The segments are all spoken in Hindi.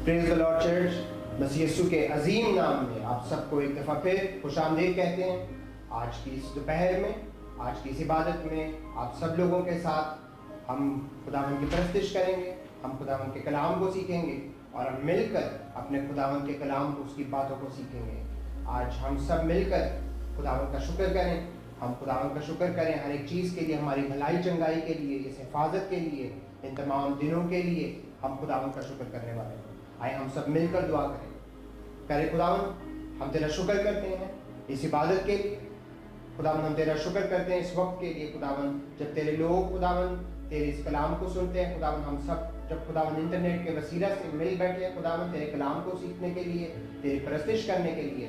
Praise the Lord church. मसीह यीशु के अजीम नाम में आप सबको एक दफ़ा फिर खुशामदीद कहते हैं। आज की इस दोपहर में, आज की इस इबादत में आप सब लोगों के साथ हम खुदावंद की परस्तिश करेंगे, हम खुदावंद के कलाम को सीखेंगे और हम मिलकर अपने खुदावंद के कलाम को, उसकी बातों को सीखेंगे। आज हम सब मिलकर खुदावंद का शुक्र करें, हम खुदावंद का शुक्र करें हर एक चीज़ के लिए, हमारी भलाई चंगाई के लिए, इस हिफाजत के लिए, इन तमाम दिनों के लिए हम खुदावंद का शुक्र करने वाले हैं। आए हम सब मिलकर दुआ करें। प्यारे खुदावंद, हम तेरा शुक्र करते हैं इस इबादत के लिए। खुदावंद, हम तेरा शुक्र करते हैं इस वक्त के लिए। खुदावंद, जब तेरे लोग खुदावंद तेरे इस कलाम को सुनते हैं, खुदावंद हम सब जब खुदावंद इंटरनेट के वसीला से मिल बैठे हैं खुदावंद तेरे कलाम को सीखने के लिए, तेरी परस्तिश करने के लिए,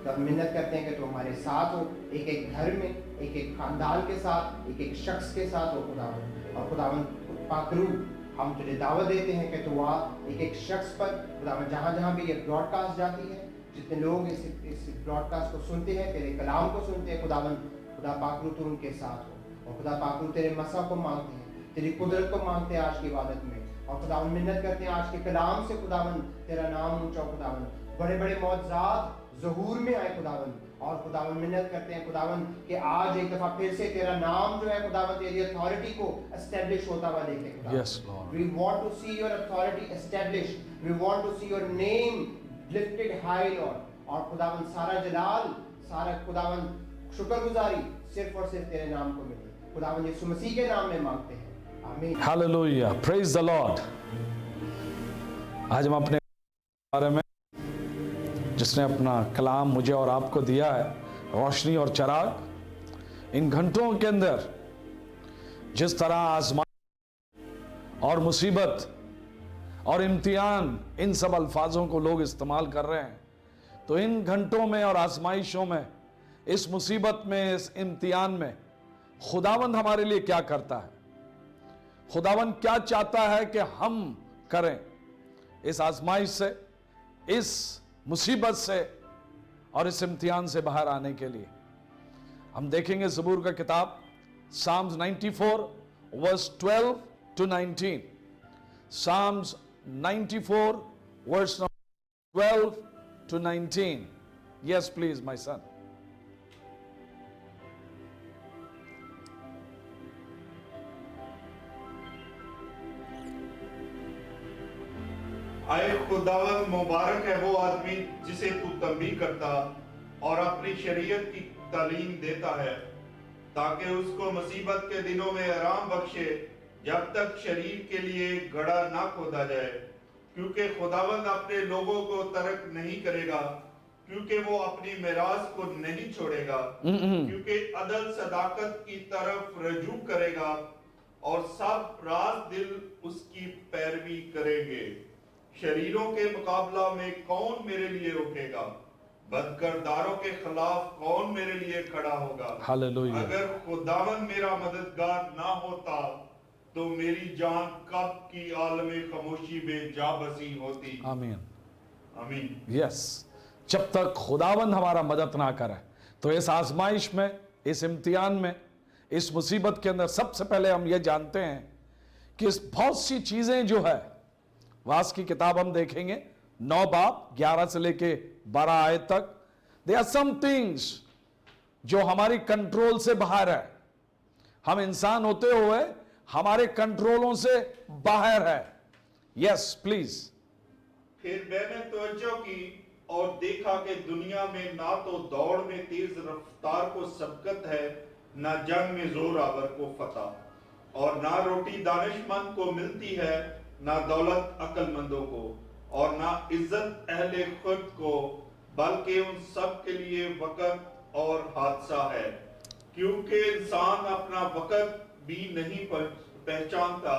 तो हम मिन्नत करते हैं कि तू हमारे साथ हो, एक एक घर में, एक एक खानदान के साथ, एक एक शख्स के साथ हो खुदावंद। और खुदावंद पाकरू, हम तुझे दावत देते हैं कि तू वहाँ एक एक शख्स पर खुदावंद जहाँ जहाँ भी ये ब्रॉडकास्ट जाती है, जितने लोग इस ब्रॉडकास्ट को सुनते हैं, तेरे कलाम को सुनते हैं खुदावंद, खुदा पाकरू तू उनके साथ हो। और खुदा पाकरू तेरे मसा को मांगते हैं, तेरी कुदरत को मांगते हैं आज की इबादत में। और खुदावंद मिन्नत करते हैं आज के कलाम से खुदावंद तेरा नाम ऊंचा खुदावंद, बड़े बड़े मौजज़ात ज़हूर में आए खुदावंद। और खुदावंद मिन्नत करते हैं खुदावंद कि आज एक दफ़ा फिर से तेरा नाम जो है खुदावंद तेरी अथॉरिटी को एस्टेब्लिश होता हुआ देखें खुदावंद। Yes, Lord. We want to see your authority established. We want to see your name lifted high, Lord. और खुदावंद सारा जलाल, सारा खुदावंद शुक्रगुजारी सिर्फ और सिर्फ तेरे नाम को मिले। खुदावंद यीशु मसीह के नाम में मांगते हैं, आमीन। Hallelujah, praise the Lord. आज हम अपने बारे में, जिसने अपना कलाम मुझे और आपको दिया है, रोशनी और चराग, इन घंटों के अंदर जिस तरह आजमाइश और मुसीबत और इम्तिहान, इन सब अल्फाजों को लोग इस्तेमाल कर रहे हैं, तो इन घंटों में और आजमाइशों में, इस मुसीबत में, इस इम्तिहान में खुदावंद हमारे लिए क्या करता है, खुदावंद क्या चाहता है कि हम करें इस आजमाइश से, इस मुसीबत से और इस इम्तिहान से बाहर आने के लिए। हम देखेंगे ज़बूर का किताब Psalms 94 verse 12 to 19। Psalms 94 verse 12 to 19। Yes please my son. आए खुदावंद, मुबारक है वो आदमी जिसे तू तंबीह करता और अपनी शरीयत की तालीम देता है, ताकि उसको मुसीबत के दिनों में आराम बख्शे, जब तक शरीर के लिए गड़ा ना खोदा जाए। क्योंकि खुदावंद अपने लोगों को तर्क नहीं करेगा, क्योंकि वो अपनी मिरास को नहीं छोड़ेगा, क्योंकि अदल सदाकत की तरफ रजू करेगा और सब राज दिल उसकी पैरवी करेंगे। शरीरों के मुकाबला में कौन मेरे लिए रुकेगा? बदकरदारों के खिलाफ कौन मेरे लिए खड़ा होगा? हालेलुया। अगर खुदावन मेरा मददगार ना होता तो मेरी जान कब की आलमे खामोशी में जा बसी होती। आमीन, आमीन। यस। जब तक खुदावंद हमारा मदद ना करे, तो इस आजमाइश में, इस इम्तिहान में, इस मुसीबत के अंदर सबसे पहले हम ये जानते हैं कि इस बहुत सी चीजें जो है, वास की किताब हम देखेंगे 9 बाब 11 से लेके 12 आयत तक, दे आर सम थिंग्स जो हमारी कंट्रोल से बाहर है। हम इंसान होते हुए हमारे कंट्रोलों से बाहर है। Yes please. फिर मैंने तवज्जो की और देखा कि दुनिया में ना तो दौड़ में तेज रफ्तार को सबकत है, ना जंग में जोर आवर को फतह, और ना रोटी दानिशमंद को मिलती है, ना दौलत अक्लमंदों को, और ना इज्जत अहले खुद को, बल्कि उन सब के लिए वक़्त और हादसा है। क्योंकि इंसान अपना वक़्त भी नहीं पहचानता।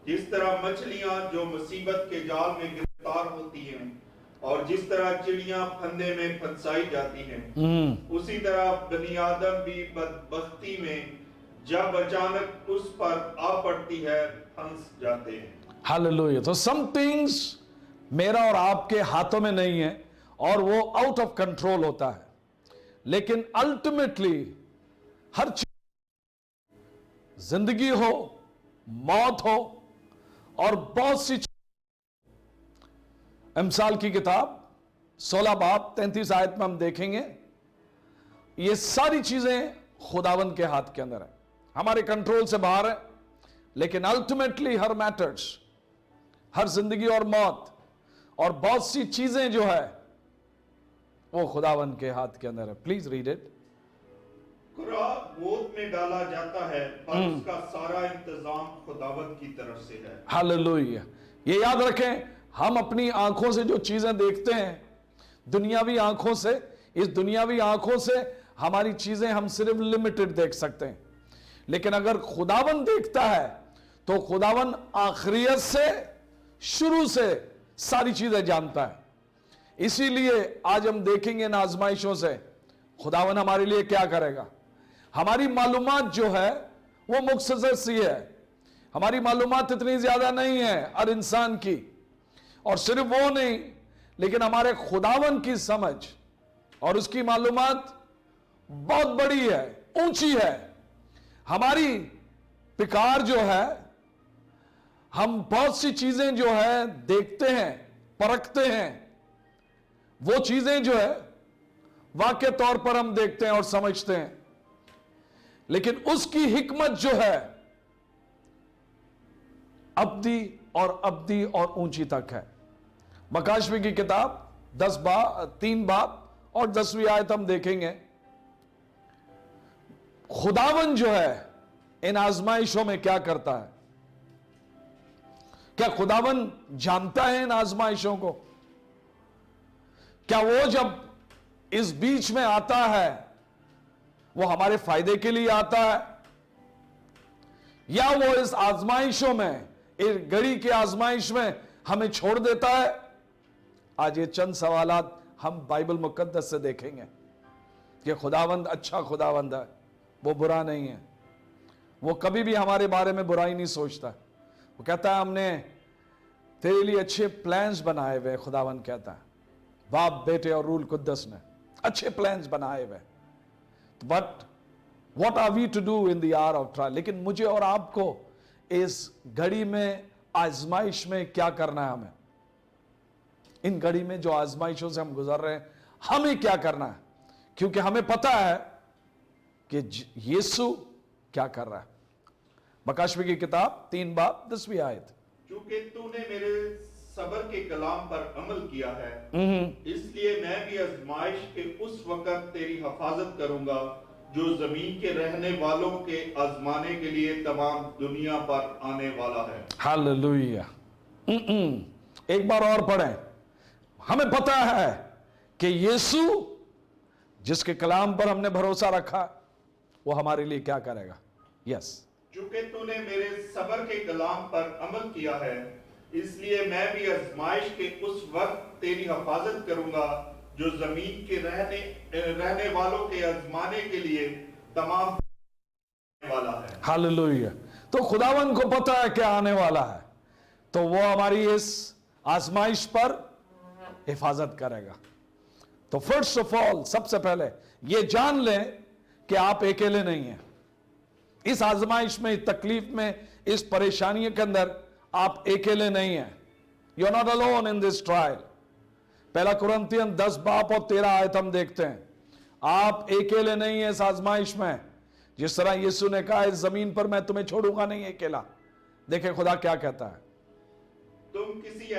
जिस तरह मछलियां जो मुसीबत के जाल में गिरफ्तार होती हैं और जिस तरह चिड़ियां फंदे में फंसाई जाती हैं, उसी तरह बनी आदम भी बदबख्ती में जब अचानक उस पर आ पड़ती है फंस जाते हैं। हालेलुया। तो सम थिंग्स मेरा और आपके हाथों में नहीं है और वो आउट ऑफ कंट्रोल होता है, लेकिन अल्टीमेटली हर चीज, जिंदगी हो, मौत हो और बहुत सी अमसाल की किताब 16 बाब 33 आयत में हम देखेंगे ये सारी चीजें खुदावन के हाथ के अंदर है, हमारे कंट्रोल से बाहर है, लेकिन अल्टीमेटली हर मैटर्स, हर जिंदगी और मौत और बहुत सी चीजें जो है वो खुदावन के हाथ के अंदर है। Please read it. कुरा गोद में डाला जाता है पर उसका सारा इंतजाम खुदावंत की तरफ से है। हालेलुया। ये याद रखें, हम अपनी आंखों से जो चीजें देखते हैं, दुनियावी आंखों से, इस दुनियावी आंखों से हमारी चीजें हम सिर्फ लिमिटेड देख सकते हैं, लेकिन अगर खुदावन देखता है तो खुदावन आखिरियत से, शुरू से सारी चीजें जानता है। इसीलिए आज हम देखेंगे इन आजमाइशों से खुदावन हमारे लिए क्या करेगा। हमारी मालूमात जो है वो मुख्तसर सी है, हमारी मालूमात इतनी ज्यादा नहीं है हर इंसान की, और सिर्फ वो नहीं, लेकिन हमारे खुदावन की समझ और उसकी मालूमात बहुत बड़ी है, ऊंची है। हमारी पिकार जो है, हम बहुत सी चीजें जो है देखते हैं, परखते हैं, वो चीजें जो है वाक्य तौर पर हम देखते हैं और समझते हैं, लेकिन उसकी हिकमत जो है अब्दी और अब्दी और ऊंची तक है। मकाशवी की किताब 3 बाब और 10वीं आयत हम देखेंगे। खुदावन जो है इन आजमाइशों में क्या करता है। क्या खुदावन जानता है इन आजमाइशों को? क्या वो जब इस बीच में आता है वो हमारे फायदे के लिए आता है, या वो इस आजमाइशों में, इस घड़ी की आजमाइश में हमें छोड़ देता है? आज ये चंद सवालात हम बाइबल मुकद्दस से देखेंगे कि खुदावंद अच्छा खुदावंद है, वो बुरा नहीं है, वो कभी भी हमारे बारे में बुराई नहीं सोचता। वो कहता है हमने तेरे लिए अच्छे प्लान्स बनाए हुए, खुदावंद कहता है, बाप बेटे और रूल कुद्दस ने अच्छे प्लान्स बनाए हुए, but what are we to do in the hour of trial. लेकिन मुझे और आपको इस घड़ी में, आजमाइश में क्या करना है हमें, इन घड़ी में जो आजमाइशों से हम गुजर रहे हैं हमें क्या करना है, क्योंकि हमें पता है कि यीशु क्या कर रहा है। मकाशवी की किताब 3 बाब 10वीं आयत। क्योंकि तूने मेरे सबर के कलाम पर अमल किया है, इसलिए मैं भी आजमाइश के उस वक्त तेरी हिफाजत करूंगा जो जमीन के रहने वालों के आजमाने के लिए तमाम दुनिया पर आने वाला है। हालेलुया। एक बार और पढ़ें। हमें पता है कि यीशु जिसके कलाम पर हमने भरोसा रखा वो हमारे लिए क्या करेगा। यस, चूंकि तूने मेरे सबर के कलाम पर अमल किया है, इसलिए मैं भी आजमाइश के उस वक्त तेरी हिफाजत करूंगा जो जमीन के रहने वालों के आजमाने के लिए तमाम वाला है। हालेलुया। तो खुदावन को पता है क्या आने वाला है, तो वो हमारी इस आजमाइश पर हिफाजत करेगा। तो फर्स्ट ऑफ ऑल, सबसे पहले ये जान लें कि आप अकेले नहीं हैं इस आजमाइश में, इस तकलीफ में, इस परेशानी के अंदर आप अकेले नहीं हैं। You are not alone in this trial. पहला कुरिन्थियन 10 बाब और 13 आयत हम देखते हैं, आप अकेले नहीं हैं इस आजमाइश में। जिस तरह यीशु ने कहा इस जमीन पर मैं तुम्हें छोड़ूंगा नहीं अकेला। देखें खुदा क्या कहता है, तुम किसी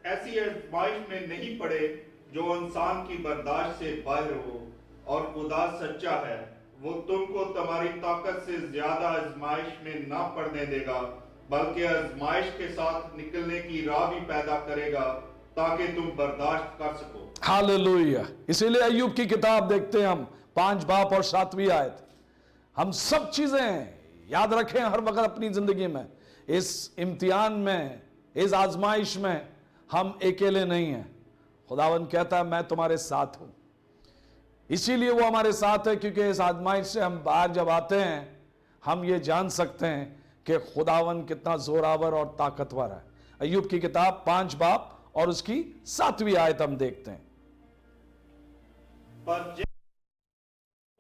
ऐसी आजमाइश में नहीं पड़े जो इंसान की बर्दाश्त से बाहर हो, और खुदा सच्चा है, वो तुमको तुम्हारी ताकत से ज्यादा आजमाइश में ना पड़ने देगा, बल्कि आजमाइश के साथ निकलने की राह भी पैदा करेगा ताकि तुम बर्दाश्त कर सको। हालेलुया। इसीलिए अय्यूब की किताब देखते हैं हम 5 बाब और 7वीं आयत। हम सब चीजें याद रखें हर वक्त अपनी जिंदगी में, इस इम्तिहान में, इस आजमाइश में हम अकेले नहीं हैं। खुदावन कहता है मैं तुम्हारे साथ हूं। इसीलिए वो हमारे साथ है क्योंकि इस आजमाइश से हम बाहर जब आते हैं हम ये जान सकते हैं कि खुदावन कितना जोरावर और ताकतवर है। अय्यूब की किताब 5 बाब और उसकी 7वीं आयत हम देखते हैं। पर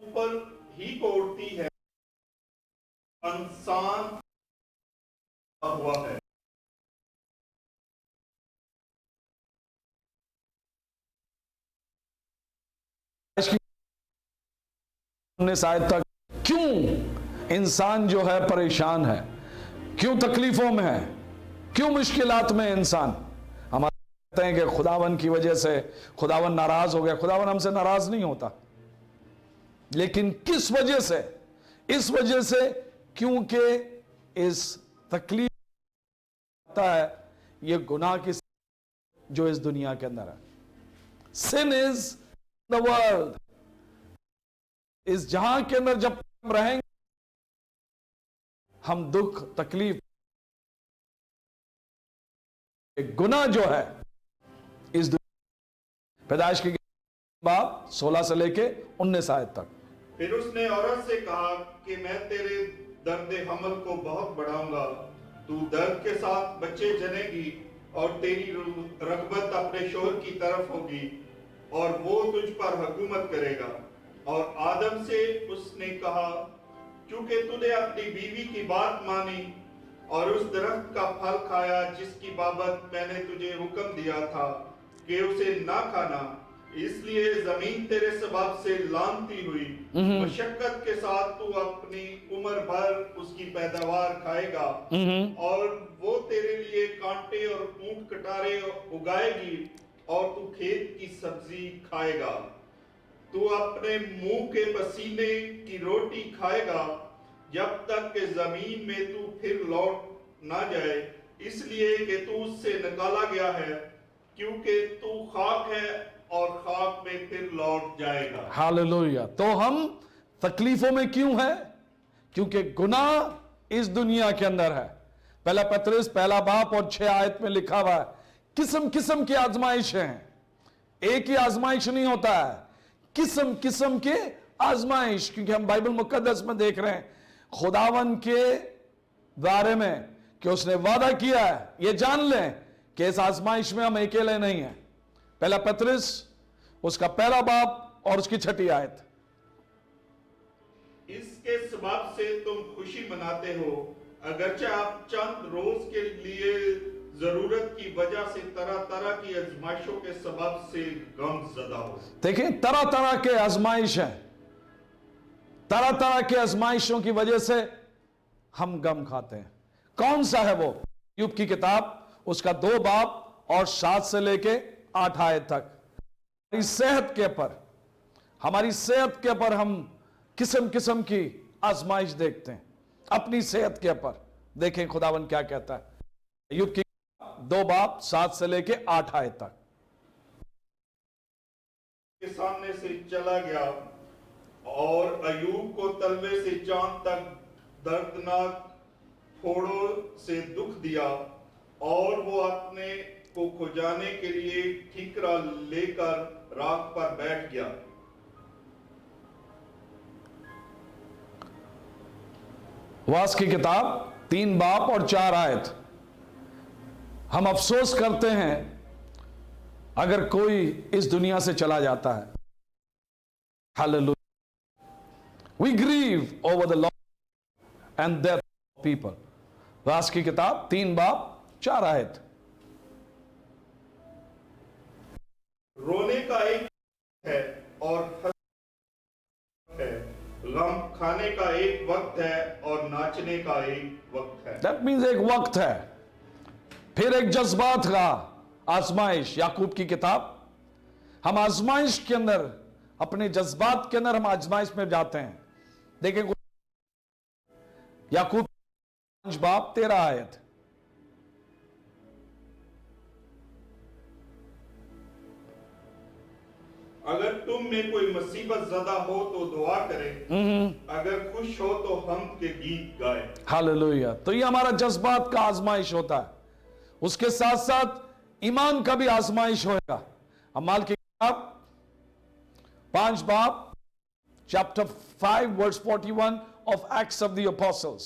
ऊपर ही को उड़ती है, इंसान हुआ है, 19 आयत तक क्यों इंसान जो है परेशान है, क्यों तकलीफों में है, क्यों मुश्किलात में इंसान। हम कहते हैं कि खुदावन की वजह से खुदावन नाराज हो गया। खुदावन हमसे नाराज नहीं होता, लेकिन किस वजह से? इस वजह से क्योंकि इस तकलीफ आता है ये गुनाह की जो इस दुनिया के अंदर है। सिन इज द वर्ल्ड, इस जहां के अंदर जब हम रहेंगे हम दुख तकलीफ, गुनाह जो है इस दुनिया। पैदाइश की बाब 16 से लेके 19 आयत तक। फिर उसने औरत से कहा कि मैं तेरे दर्द हमल को बहुत बढ़ाऊंगा, तू दर्द के साथ बच्चे जनेगी और तेरी रगबत अपने शोहर की तरफ होगी और वो तुझ पर हुकूमत करेगा। और आदम से उसने कहा, चूंकि तूने अपनी बीवी की बात मानी और उस दरख्त का फल खाया जिसकी बाबत मैंने तुझे हुक्म दिया था कि उसे ना खाना, इसलिए जमीन तेरे सबब से लानती हुई। मशक्कत के साथ तू अपनी उम्र भर उसकी पैदावार खाएगा और वो तेरे लिए कांटे और ऊंट कटारे उगाएगी और तू खेत की सब्जी खाएगा। तू अपने मुंह के पसीने की रोटी खाएगा जब तक कि जमीन में तू फिर लौट ना जाए, इसलिए कि तू उससे निकाला गया है, क्योंकि तू खाक है और खाक में फिर लौट जाएगा। हालेलुया। तो हम तकलीफों में क्यों है? क्योंकि गुनाह इस दुनिया के अंदर है। पहला पतरस पहला बाब और 6 आयत में लिखा हुआ है किस्म किस्म की आजमाइशें हैं। एक ही आजमाइश नहीं होता है, किस्म किस्म के आजमाइश। क्योंकि हम बाइबल मुकद्दस में देख रहे हैं खुदावन के बारे में कि उसने वादा किया है, ये जान लें कि इस आजमाइश में हम अकेले नहीं हैं। पहला पतरस उसका पहला बाब और उसकी 6 आयत। इसके सबब से तुम खुशी मनाते हो, अगरचे आप चंद रोज के लिए जरूरत की वजह से तरह तरह की आजमाइशों के सबब से गमज़दा हो। देखिए, तरह तरह के आजमाइश हैं, तरह तरह के आजमाइशों की वजह से हम गम खाते हैं। कौन सा है वो? यूब की किताब उसका 2 बाब और 7 से लेके 8 आयत तक। हमारी सेहत के ऊपर हम किस्म किस्म की आजमाइश देखते हैं। अपनी सेहत के ऊपर देखें खुदावन क्या कहता है। यूब की 2 बाब 7 से लेके 8 आयत तक। के सामने से चला गया और अयूब को तलवे से चांद तक दर्दनाक फोड़ों से दुख दिया और वो अपने को खुजाने के लिए ठीकरा लेकर राख पर बैठ गया। वास की किताब 3 बाब और 4 आयत। हम अफसोस करते हैं अगर कोई इस दुनिया से चला जाता है। Hallelujah. We grieve over the loss and death of people. वास की किताब 3 बाब 4 आयत। रोने का एक है और है, गम खाने का एक वक्त है और नाचने का एक वक्त है। That means एक वक्त है, फिर एक जज्बात का आजमाइश। याकूब की किताब, हम आजमाइश के अंदर, अपने जज्बात के अंदर हम आजमाइश में जाते हैं। देखें याकूब 5 बाब 13 आयत। अगर तुम में कोई मुसीबत ज़दा हो तो दुआ करें, अगर खुश हो तो हमद के गीत गाए। हालेलुया। तो ये हमारा जज्बात का आजमाइश होता है, उसके साथ साथ ईमान का भी आजमाइश होगा। अमाल की किताब 5 बाब chapter 5 verse 41 of Acts of the Apostles.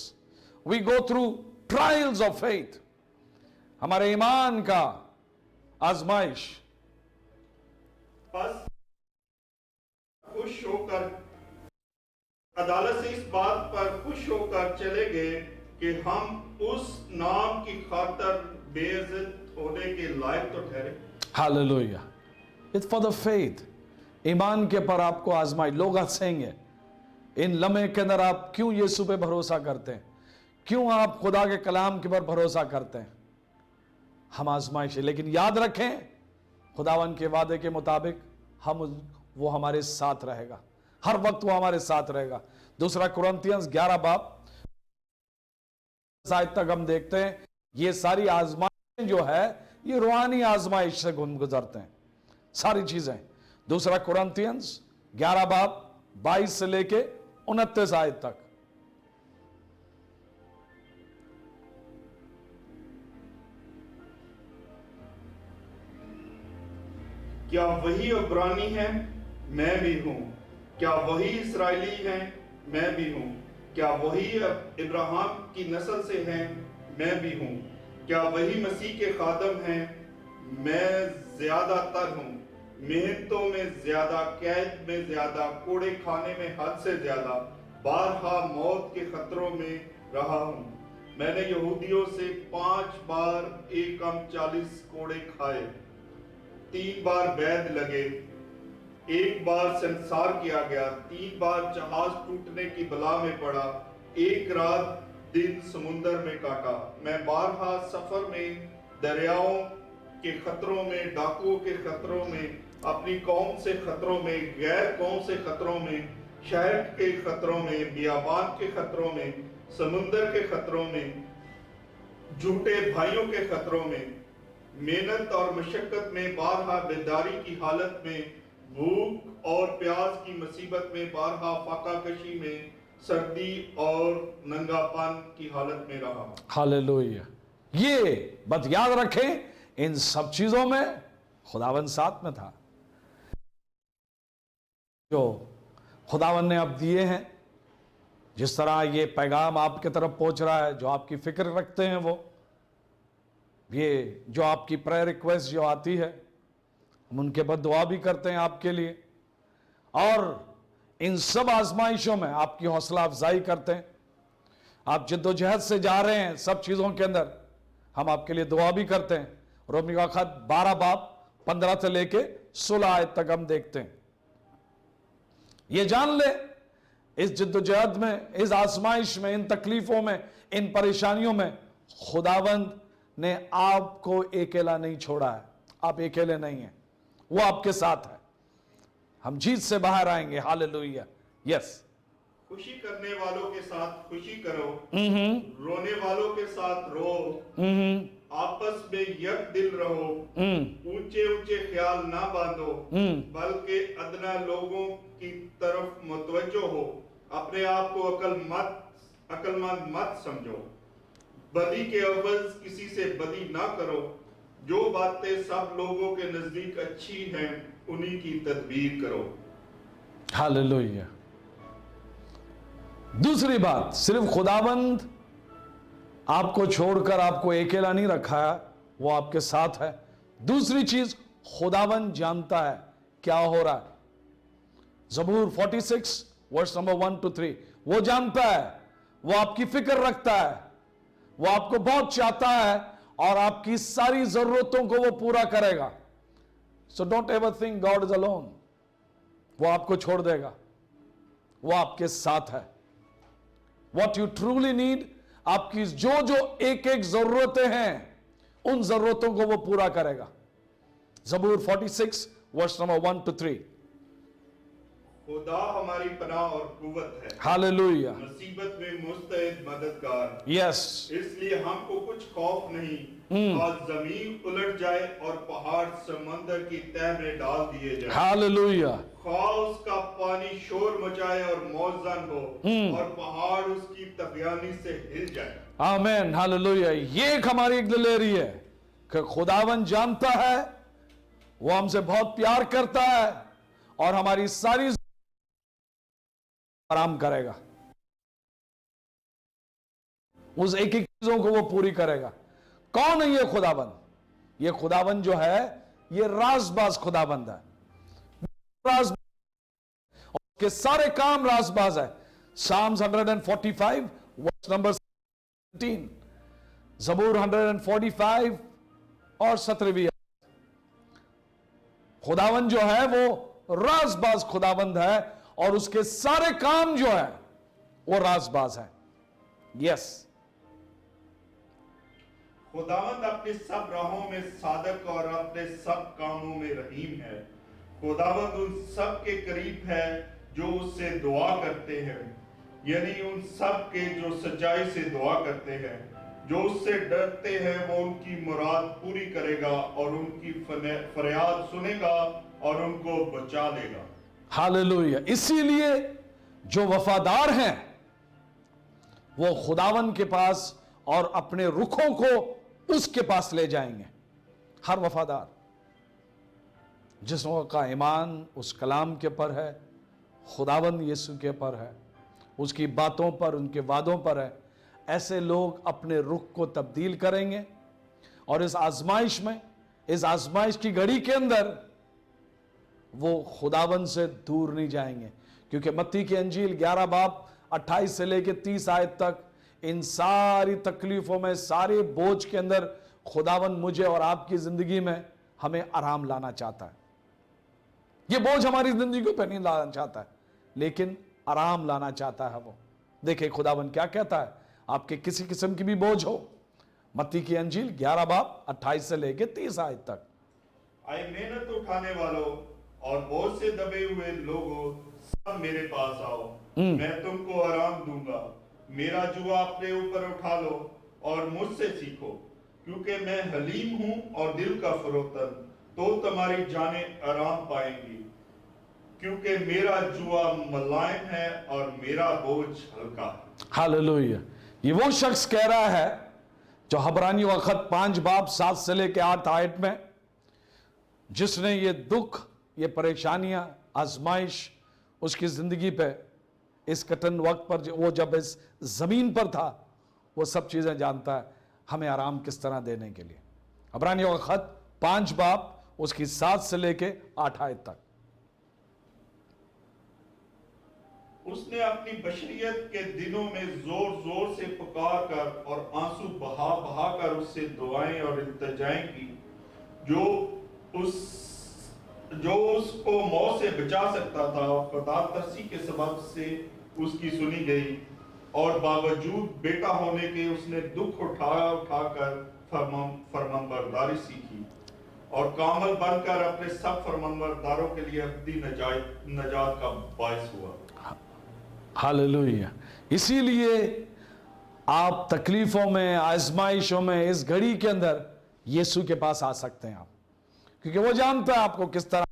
We go through trials of faith. हमारे ईमान का आजमाइश। बस खुश होकर अदालत से इस बात पर खुश होकर चले गए कि हम उस नाम की खातर बेइज्जत होने के लायक तो ठहरे। Hallelujah. It's for the faith. ईमान के पर आपको आजमाइश। लोग हंसेंगे, इन लम्हे के अंदर आप क्यों यीशु पे भरोसा करते हैं, क्यों आप खुदा के कलाम के पर भरोसा करते हैं। हम आजमाइश है, लेकिन याद रखें खुदावन के वादे के मुताबिक वो हमारे साथ रहेगा, हर वक्त वो हमारे साथ रहेगा। दूसरा कुरिन्थियंस 11 बाब शायद तक हम देखते हैं ये सारी आजमाइश जो है ये रूहानी आजमाइश से गुजरते हैं सारी चीजें। दूसरा कुरिन्थियंस 11 बाब 22 से लेके 29 आयत तक। क्या वही इब्रानी है, मैं भी हूं। क्या वही इस्राएली है, मैं भी हूं। क्या वही इब्राहिम की नस्ल से हैं, मैं भी हूं। क्या वही मसीह के खादम हैं, मैं ज्यादातर हूं। मेहनतों में ज्यादा, कैद में ज्यादा, कोड़े खाने में हद से ज्यादा, बारहा मौत के खतरों में रहा हूं। मैंने यहूदियों से 5 बार 1:40 कोड़े खाए, 3 बार वैद लगे, 1 बार संसार किया गया, 3 बार जहाज टूटने की बला में पड़ा, 1 रात दिन समुद्र में काटा। मैं बारहा सफर में, दरियाओं के खतरों में, डाकुओं के खतरों में, अपनी कौम से खतरों में, गैर कौम से खतरों में, शहर के खतरों में, बियाबान के खतरों में, समुद्र के खतरों में, झूठे भाइयों के खतरों में, मेहनत और मशक्कत में, बारहा बेदारी की हालत में, भूख और प्यास की मुसीबत में, बारहा फाकाकशी में, सर्दी और नंगापन की हालत में रहा। हालेलुया। ये बात याद रखें, इन सब चीजों में खुदावन साथ में था। जो खुदावन ने अब दिए हैं, जिस तरह ये पैगाम आपके तरफ पहुंच रहा है, जो आपकी फिक्र रखते हैं, वो ये जो आपकी प्रेयर रिक्वेस्ट जो आती है, हम उनके बाद दुआ भी करते हैं आपके लिए, और इन सब आजमाइशों में आपकी हौसला अफजाई करते हैं। आप जिद्दोजहद से जा रहे हैं सब चीजों के अंदर, हम आपके लिए दुआ भी करते हैं। रोमी का खत 12 बाब 15 से लेके 16 आयत तक हम देखते हैं। ये जान ले, इस जिद्दोजहद में, इस आजमाइश में, इन तकलीफों में, इन परेशानियों में खुदावंद ने आपको अकेला नहीं छोड़ा है। आप अकेले नहीं हैं, वो आपके साथ है। हम जीत से बाहर आएंगे। हालेलुया। यस। खुशी करने वालों के साथ खुशी करो, रोने वालों के साथ रो, आपस में एक दिल रहो, ऊंचे ऊंचे ख्याल ना बांधो, बल्कि अदना लोगों की तरफ मुतवज्जो हो। अपने आप को अक्लमंद मत समझो, बदी के अवज किसी से बदी ना करो। जो बातें सब लोगों के नजदीक अच्छी हैं, उन्हीं की तदबीर करो। हालेलुया। दूसरी बात, सिर्फ खुदाबंद आपको छोड़कर आपको अकेला नहीं रखा है, वो आपके साथ है। दूसरी चीज, खुदाबंद जानता है क्या हो रहा है। ज़बूर 46 वर्स नंबर 1 to 3, वो जानता है, वो आपकी फिक्र रखता है, वो आपको बहुत चाहता है और आपकी सारी जरूरतों को वो पूरा करेगा। So don't ever think God is alone. वो आपको छोड़ देगा, वो आपके साथ है। वॉट यू ट्रूली नीड, आपकी जो जो एक एक जरूरतें हैं, उन जरूरतों को वो पूरा करेगा। ज़बूर 46 वर्स नंबर 1 to 3। खुदा हमारी पनाह और कुव्वत है, हालेलुया, मुसीबत में मुस्तैद मददगार। यस। इसलिए हमको कुछ खौफ नहीं, आज जमीन उलट जाए और पहाड़ समंदर की तह में डाल दिए जाए। हालेलुया। खौफ उसका पानी शोर मचाए और मौजन हो, और पहाड़ उसकी तगयानी से हिल जाए। आमीन। हालेलुया। ये एक हमारी एक दिलेरी है कि खुदावन जानता है, वो हमसे बहुत प्यार करता है और हमारी सारी आराम करेगा। उस एक एक चीजों को वो पूरी करेगा। कौन है ये खुदाबंद? ये खुदाबंद जो है, ये राजबाज खुदाबंद है। राज, और उसके सारे काम राजबाज है। Psalms 145 वर्स नंबर 17, ज़बूर 145 और 17वीं। खुदाबंद जो है वो राजबाज खुदाबंद है और उसके सारे काम जो है वो राजबाज है। यस, खुदावंद अपनी सब राहों में सादक और अपने सब कामों में रहीम है। खुदावंद उन सब के करीब है जो उससे दुआ करते हैं, यानी उन सब के जो सच्चाई से दुआ करते हैं। जो उससे डरते हैं वो उनकी मुराद पूरी करेगा और उनकी फरियाद सुनेगा और उनको बचा लेगा। हालेलुया। इसीलिए जो वफादार हैं वो खुदावन के पास और अपने रुखों को उसके पास ले जाएंगे। हर वफादार जिसका ईमान उस कलाम के पर है, खुदावन यीशु के पर है, उसकी बातों पर, उनके वादों पर है, ऐसे लोग अपने रुख को तब्दील करेंगे और इस आजमाइश में, इस आजमाइश की घड़ी के अंदर वो खुदावन से दूर नहीं जाएंगे। क्योंकि मत्ती की अंजील 11 बाब 28 से लेकर 30 आयत तक इन सारी तकलीफों में, सारे बोझ के अंदर खुदावन मुझे और आपकी जिंदगी में हमें आराम लाना चाहता है। ये बोझ हमारी जिंदगी पे नहीं लाना चाहता है, लेकिन आराम लाना चाहता है वो। देखिए खुदावन क्या कहता है, आपके किसी किस्म की भी बोझ हो, मत्ती की अंजील 11 बाब 28 से लेकर 30 आयत तक। आए मेहनत उठाने वालों और बोझ से दबे हुए लोगों, सब मेरे पास आओ, मैं तुमको आराम दूंगा। मेरा जुआ अपने ऊपर उठा लो और मुझसे सीखो, क्योंकि मैं हलीम हूं और दिल का फरोतन, तो तुम्हारी जानें आराम पाएंगी। क्योंकि मेरा जुआ मुलायम है और मेरा बोझ हल्का है। हालेलुया। ये वो शख्स कह रहा है जो हबरानियों का खत 5 बाब 7 से लेकर 8 आयत में, जिसने ये दुख, ये परेशानियां, आजमाइश उसकी जिंदगी पे इस कठिन वक्त पर, वो जब इस जमीन पर था, वो सब चीजें जानता है हमें आराम किस तरह देने के लिए। हबरानियों का खत 5 बाब उसकी 7 से लेके 8 आयत तक। उसने अपनी बशरियत के दिनों में जोर जोर से पुकार कर और आंसू बहा बहा कर उससे दुआएं और इल्तिजाएं की, जो उसको मौत से बचा सकता था। खुदा तरसी के सबब से उसकी सुनी गई और बावजूद बेटा होने के उसने दुख उठा कर फरमानबरदारी सीखी और कामल बनकर अपने सब फरमानबरदारों के लिए अब्दी नजात का बायस हुआ। हालेलुया। इसीलिए आप तकलीफों में, आजमाइशों में, इस घड़ी के अंदर यीशु के पास आ सकते हैं आप, क्योंकि वो जानता है आपको किस तरह।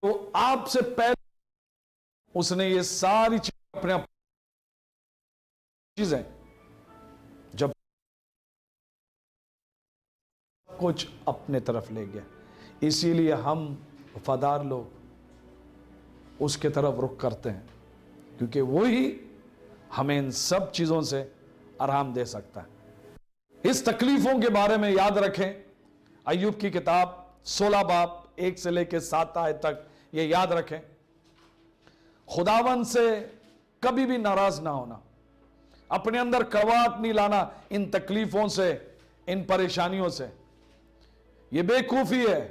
तो आपसे पहले उसने ये सारी चीजें, अपने चीजें जब कुछ अपने तरफ ले गया, इसीलिए हम वफादार लोग उसके तरफ रुख करते हैं, क्योंकि वही हमें इन सब चीजों से आराम दे सकता है। इस तकलीफों के बारे में याद रखें, अय्यूब की किताब 16 बाब 1 से लेकर 7 आयत तक, ये याद रखें, खुदावन से कभी भी नाराज ना होना, अपने अंदर कड़वाहट नहीं लाना इन तकलीफों से, इन परेशानियों से। ये बेवकूफी है,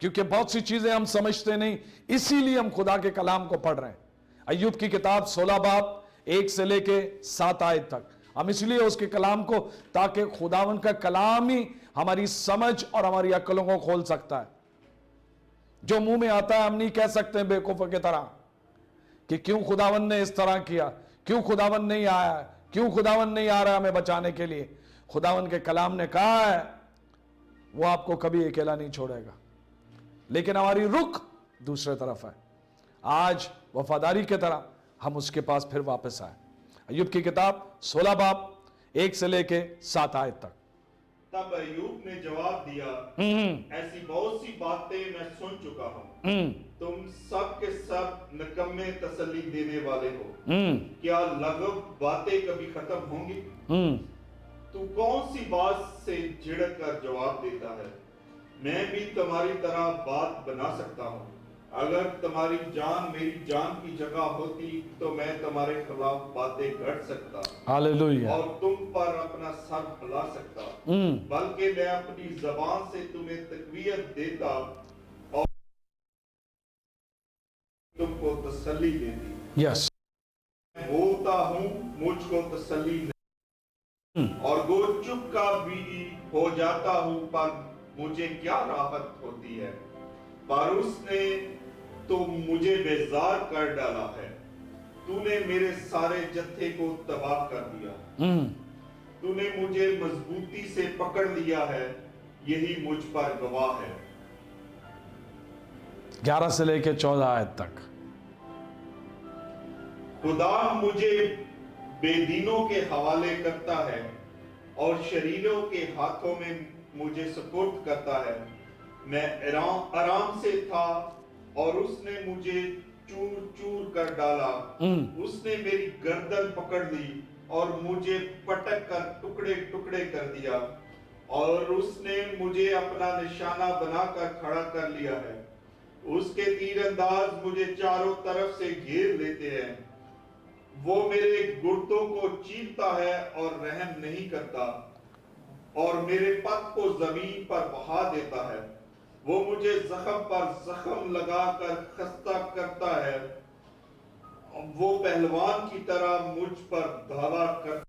क्योंकि बहुत सी चीजें हम समझते नहीं, इसीलिए हम खुदा के कलाम को पढ़ रहे हैं। अय्यूब की किताब 16 बाब 1 से लेके 7 आयत तक, हम इसलिए उसके कलाम को, ताकि खुदावन का कलाम ही हमारी समझ और हमारी अक्लों को खोल सकता है। जो मुंह में आता है हम नहीं कह सकते बेवकूफों की तरह कि क्यों खुदावन ने इस तरह किया, क्यों खुदावन नहीं आया, क्यों खुदावन नहीं आ रहा हमें बचाने के लिए। खुदावन के कलाम ने कहा है वो आपको कभी अकेला नहीं छोड़ेगा, लेकिन हमारी रुख दूसरे तरफ है। आज वफादारी की तरह हम उसके पास फिर वापस आए। अय्यूब की किताब 16 बाब 1 से लेके 7 आयत तक। तब अय्यूब ने जवाब दिया, ऐसी बहुत सी बातें मैं सुन चुका हूँ, तुम सब के सब निकम्मे तसल्ली देने वाले हो। क्या लगभग बातें कभी खत्म होंगी? तू कौन सी बात से झिड़क कर जवाब देता है? मैं भी तुम्हारी तरह बात बना सकता हूँ। अगर तुम्हारी जान मेरी जान की जगह होती तो मैं तुम्हारे खिलाफ बातें गढ़ सकता, हालेलुया, और तुम पर अपना सर हिला सकता, बल्कि मैं अपनी जबान से तुम्हें तकवीयत देता तसल्ली देती। यस, मैं बोलता हूँ, मुझको तसल्ली नहीं, और गो चुपका भी हो जाता हूँ, पर मुझे क्या राहत होती है। पर उसने तो मुझे बेजार कर डाला है। तूने मेरे सारे जत्थे को तबाह कर दिया। तूने मुझे मजबूती से पकड़ लिया है, यही मुझ पर गवाह है। 11 से लेके 14 आयत तक। खुदा मुझे बेदीनों के हवाले करता है और शरीरों के हाथों में मुझे सुपुर्द करता है। मैं आराम से था और उसने मुझे चूर चूर कर डाला। उसने मेरी गर्दन पकड़ ली और मुझे पटक कर टुकड़े टुकड़े कर दिया, और उसने मुझे अपना निशाना बनाकर खड़ा कर लिया है। उसके तीरंदाज मुझे चारों तरफ से घेर लेते हैं। वो मेरे गुर्दों को चीरता है और रहम नहीं करता, और मेरे पग को जमीन पर बहा देता है। वो मुझे जख्म पर जख्म लगाकर खस्ता करता है। वो पहलवान की तरह मुझ पर धावा कर।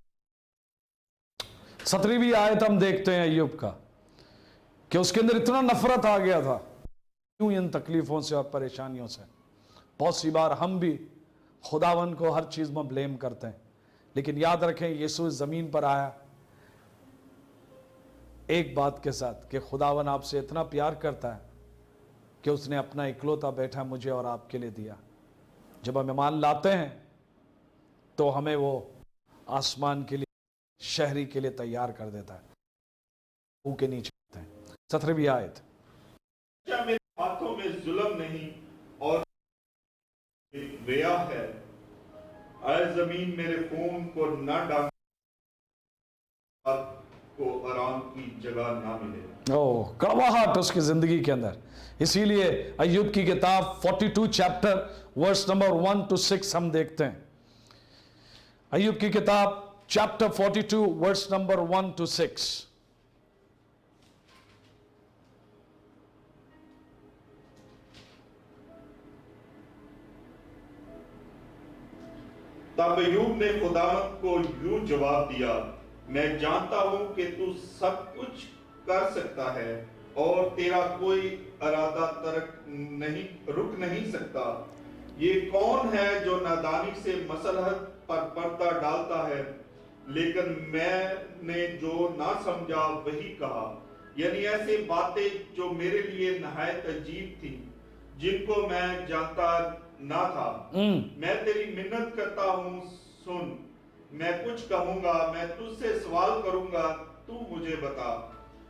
17वीं आयत हम देखते हैं अय्यूब का कि उसके अंदर इतना नफरत आ गया था क्यों इन तकलीफों से और परेशानियों से। बहुत सी बार हम भी खुदावन को हर चीज में ब्लेम करते हैं, लेकिन याद रखें यीशु इस जमीन पर आया एक बात के साथ कि खुदावन आपसे इतना प्यार करता है कि उसने अपना इकलौता बेटा मुझे और आपके लिए दिया। जब हम ईमान लाते हैं तो हमें वो आसमान के लिए, शहरी के लिए तैयार कर देता है। मुंह के नीचे आते हैं। 17वीं आयत। क्या मेरे हाथों में जुल्म नहीं और रिया है? ऐ जमीन मेरे खून को न डाल, को आराम की जगह ना मिले। ओह, कड़वाहट उसकी जिंदगी के अंदर। इसीलिए अय्यूब की किताब 42 चैप्टर वर्स नंबर 1 to 6 हम देखते हैं। अय्यूब की किताब चैप्टर 42 वर्स नंबर 1 to 6। तब अय्यूब ने खुदावंद को यूं जवाब दिया, मैं जानता हूं कि तू सब कुछ कर सकता है और तेरा कोई इरादा रुक नहीं सकता। ये कौन है जो नादानी से मसलहत पर पर्दा डालता है? लेकिन मैंने जो ना समझा वही कहा, यानी ऐसे बातें जो मेरे लिए नहायत अजीब थी, जिनको मैं जानता ना था। मैं तेरी मिन्नत करता हूँ, सुन। मैं कुछ कहूंगा, मैं तुझसे सवाल करूंगा, तू मुझे बता।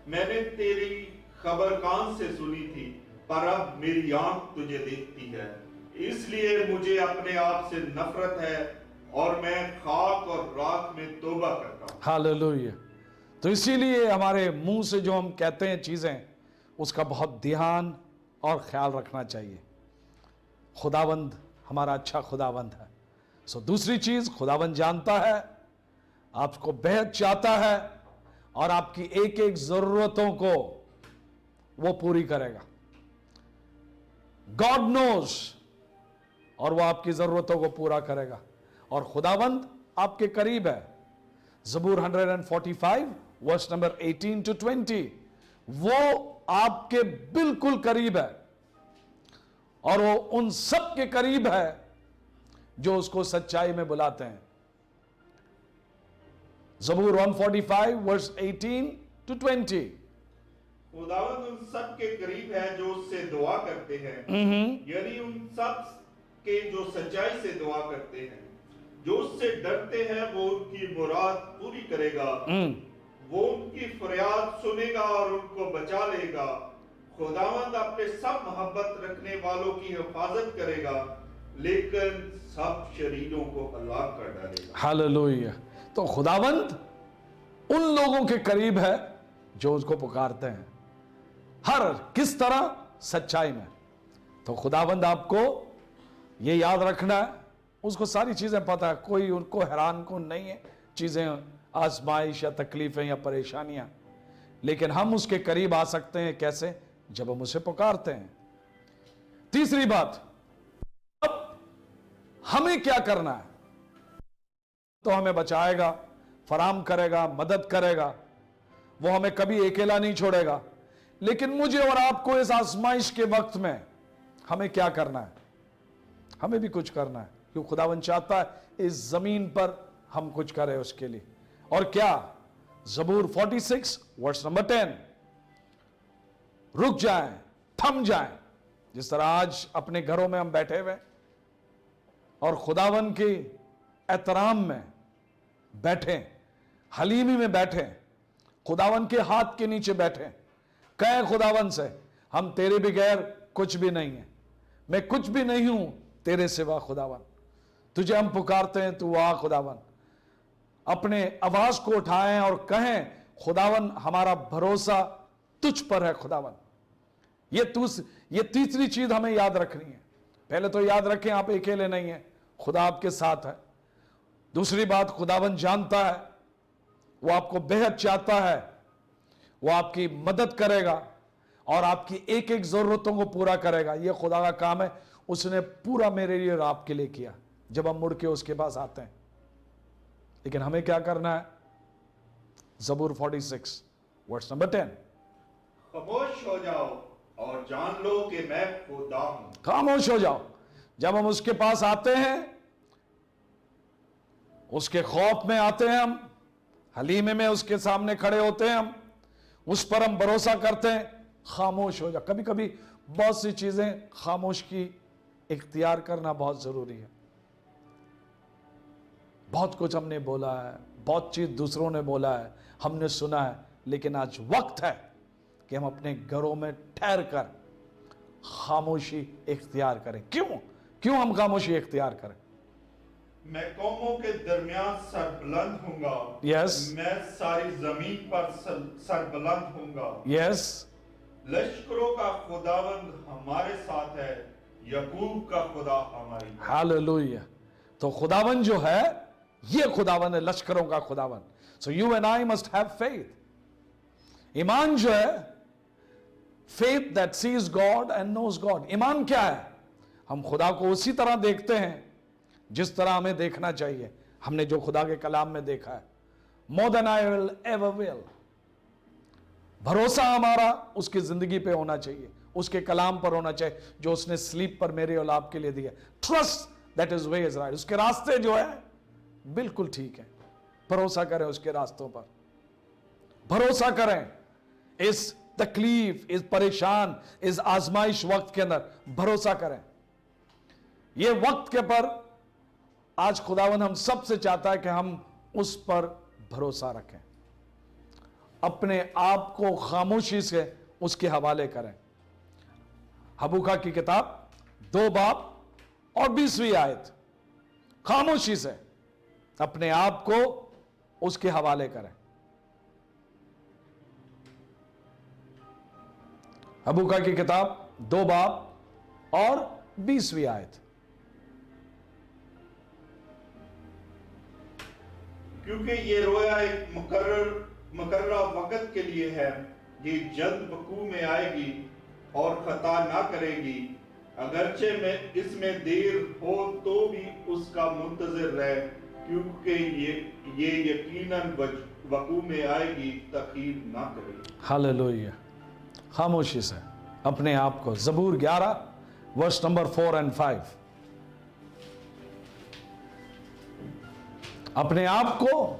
मैंने तेरी खबर कान से सुनी थी, पर अब मेरी आंख तुझे देखती है। इसलिए मुझे अपने आप से नफरत है और मैं खाक और राख में तौबा करता हूं। हालेलुया। तो इसीलिए हमारे मुंह से जो हम कहते हैं चीजें, उसका बहुत ध्यान और ख्याल रखना चाहिए। खुदावंद हमारा अच्छा खुदावंद है। सो दूसरी चीज, खुदावंद जानता है, आपको बेहद चाहता है और आपकी एक एक जरूरतों को वो पूरी करेगा। गॉड नोज, और वो आपकी जरूरतों को पूरा करेगा। और खुदावंद आपके करीब है। ज़बूर 145 वर्स नंबर 18 to 20, वो आपके बिल्कुल करीब है और वो उन सब के करीब है जो उसको सच्चाई में बुलाते हैं। ज़बूर 145 वर्स 18 to 20। खुदावंद उन सब के करीब है जो उससे दुआ करते हैं, यानी उन सब के जो सच्चाई से दुआ करते हैं। जो उससे डरते हैं वो उनकी मुराद पूरी करेगा। वो उनकी फरियाद सुनेगा और उनको बचा लेगा। खुदावंद अपने सब मोहब्बत रखने वालों की हिफाजत करेगा, लेकिन सब शरीरों को हलाक कर डालेगा। हालेलुया। तो खुदावंद उन लोगों के करीब है जो उसको पुकारते हैं, हर किस तरह? सच्चाई में। तो खुदावंद आपको ये याद रखना है, उसको सारी चीजें पता है, कोई उनको हैरान को नहीं है चीजें, आजमाइश या तकलीफें या परेशानियां, लेकिन हम उसके करीब आ सकते हैं कैसे? जब हम उसे पुकारते हैं। तीसरी बात, अब हमें क्या करना है? तो हमें बचाएगा, फराम करेगा, मदद करेगा, वो हमें कभी अकेला नहीं छोड़ेगा। लेकिन मुझे और आपको इस आजमाइश के वक्त में हमें क्या करना है? हमें भी कुछ करना है, क्योंकि खुदावन चाहता है इस जमीन पर हम कुछ करें उसके लिए। और क्या? जबूर 46 वर्स नंबर 10, रुक जाएं, थम जाएं। जिस तरह आज अपने घरों में हम बैठे हुए और खुदावन के एहतराम में बैठे, हलीमी में बैठे, खुदावन के हाथ के नीचे बैठे, कहे खुदावन से हम तेरे बगैर कुछ भी नहीं है, मैं कुछ भी नहीं हूं तेरे सिवा खुदावन, तुझे हम पुकारते हैं, तू आ खुदावन। अपने आवाज को उठाएं और कहें खुदावन हमारा भरोसा तुझ पर है खुदावन। ये तीसरी चीज हमें याद रखनी है। पहले तो याद रखें आप अकेले नहीं हैं, खुदा आपके साथ है। दूसरी बात, खुदावन जानता है, वो आपको बेहद चाहता है, वो आपकी मदद करेगा और आपकी एक एक जरूरतों को पूरा करेगा। यह खुदा का काम है, उसने पूरा मेरे लिए और आपके लिए किया जब हम मुड़ के उसके पास आते हैं। लेकिन हमें क्या करना है? जबूर 46 वर्स नंबर 10, खामोश हो जाओ और जान लो कि मैं खुदा हूं। खामोश हो जाओ। जब हम उसके पास आते हैं, उसके खौफ में आते हैं, हम हलीमे में उसके सामने खड़े होते हैं, हम उस पर हम भरोसा करते हैं, खामोश हो जाओ। कभी कभी बहुत सी चीजें खामोश की इख्तियार करना बहुत जरूरी है। बहुत कुछ हमने बोला है, बहुत चीज दूसरों ने बोला है, हमने सुना है, लेकिन आज वक्त है कि हम अपने घरों में ठहर कर खामोशी इख्तियार करें। क्यों हम खामोशी इख्तियार करें? मैं कौमों के दरमियान सरबुलंद होऊंगा। Yes. मैं सारी जमीन पर सरबुलंद होऊंगा। यस, लश्करों का खुदावंद हमारे साथ है, यकूब का खुदा हमारी। हालेलुया। तो खुदावन जो है, ये खुदावन है, लश्करों का खुदावन। So you and I must have faith. ईमान जो है, faith that sees God and knows God. ईमान क्या है? हम खुदा को उसी तरह देखते हैं जिस तरह हमें देखना चाहिए। हमने जो खुदा के कलाम में देखा है, more than I will ever will. भरोसा हमारा उसकी जिंदगी पे होना चाहिए, उसके कलाम पर होना चाहिए जो उसने स्लीप पर मेरे और आपके लिए दिया। Trust that is way is right. उसके रास्ते जो है बिल्कुल ठीक है। भरोसा करें उसके रास्तों पर, भरोसा करें इस तकलीफ, इस परेशान, इस आजमाइश वक्त के अंदर भरोसा करें। ये वक्त के पर आज खुदावन हम सबसे चाहता है कि हम उस पर भरोसा रखें, अपने आप को खामोशी से उसके हवाले करें। हबूका की किताब 2 बाब और 20वीं आयत, खामोशी से अपने आप को उसके हवाले करें। हबूका की किताब 2 बाब और 20वीं आयत। क्योंकि ये रोया एक मुकर्रर वक्त के लिए है, ये जल्द वकू में आएगी और खता ना करेगी। अगरचे में इसमें देर हो तो भी उसका मुंतजिर रहे, क्योंकि ये यकीनन वकू में आएगी, तखीर ना करेगी। हालेलुया। खामोशी से अपने आप को, जबूर 11 वर्स नंबर 4 और 5, अपने आप को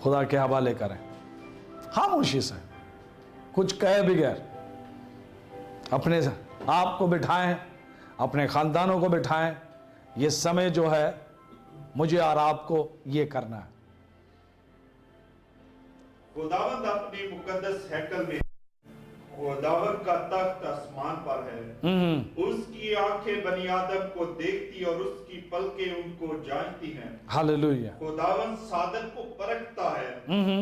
खुदा के हवाले करें, खामोशी से, कुछ कहे बगैर अपने आप को बिठाएं, अपने खानदानों को बिठाएं। ये समय जो है मुझे और आपको ये करना है। खुदावंद अपनी मुकद्दस हैकल में, खुदावंद का तख्त आसमान पर है। उसकी आंखें बनी आदम को देखती और उसकी पलकें उनको जांचती हैं। हालेलुया। खुदावंद सादत को परखता है,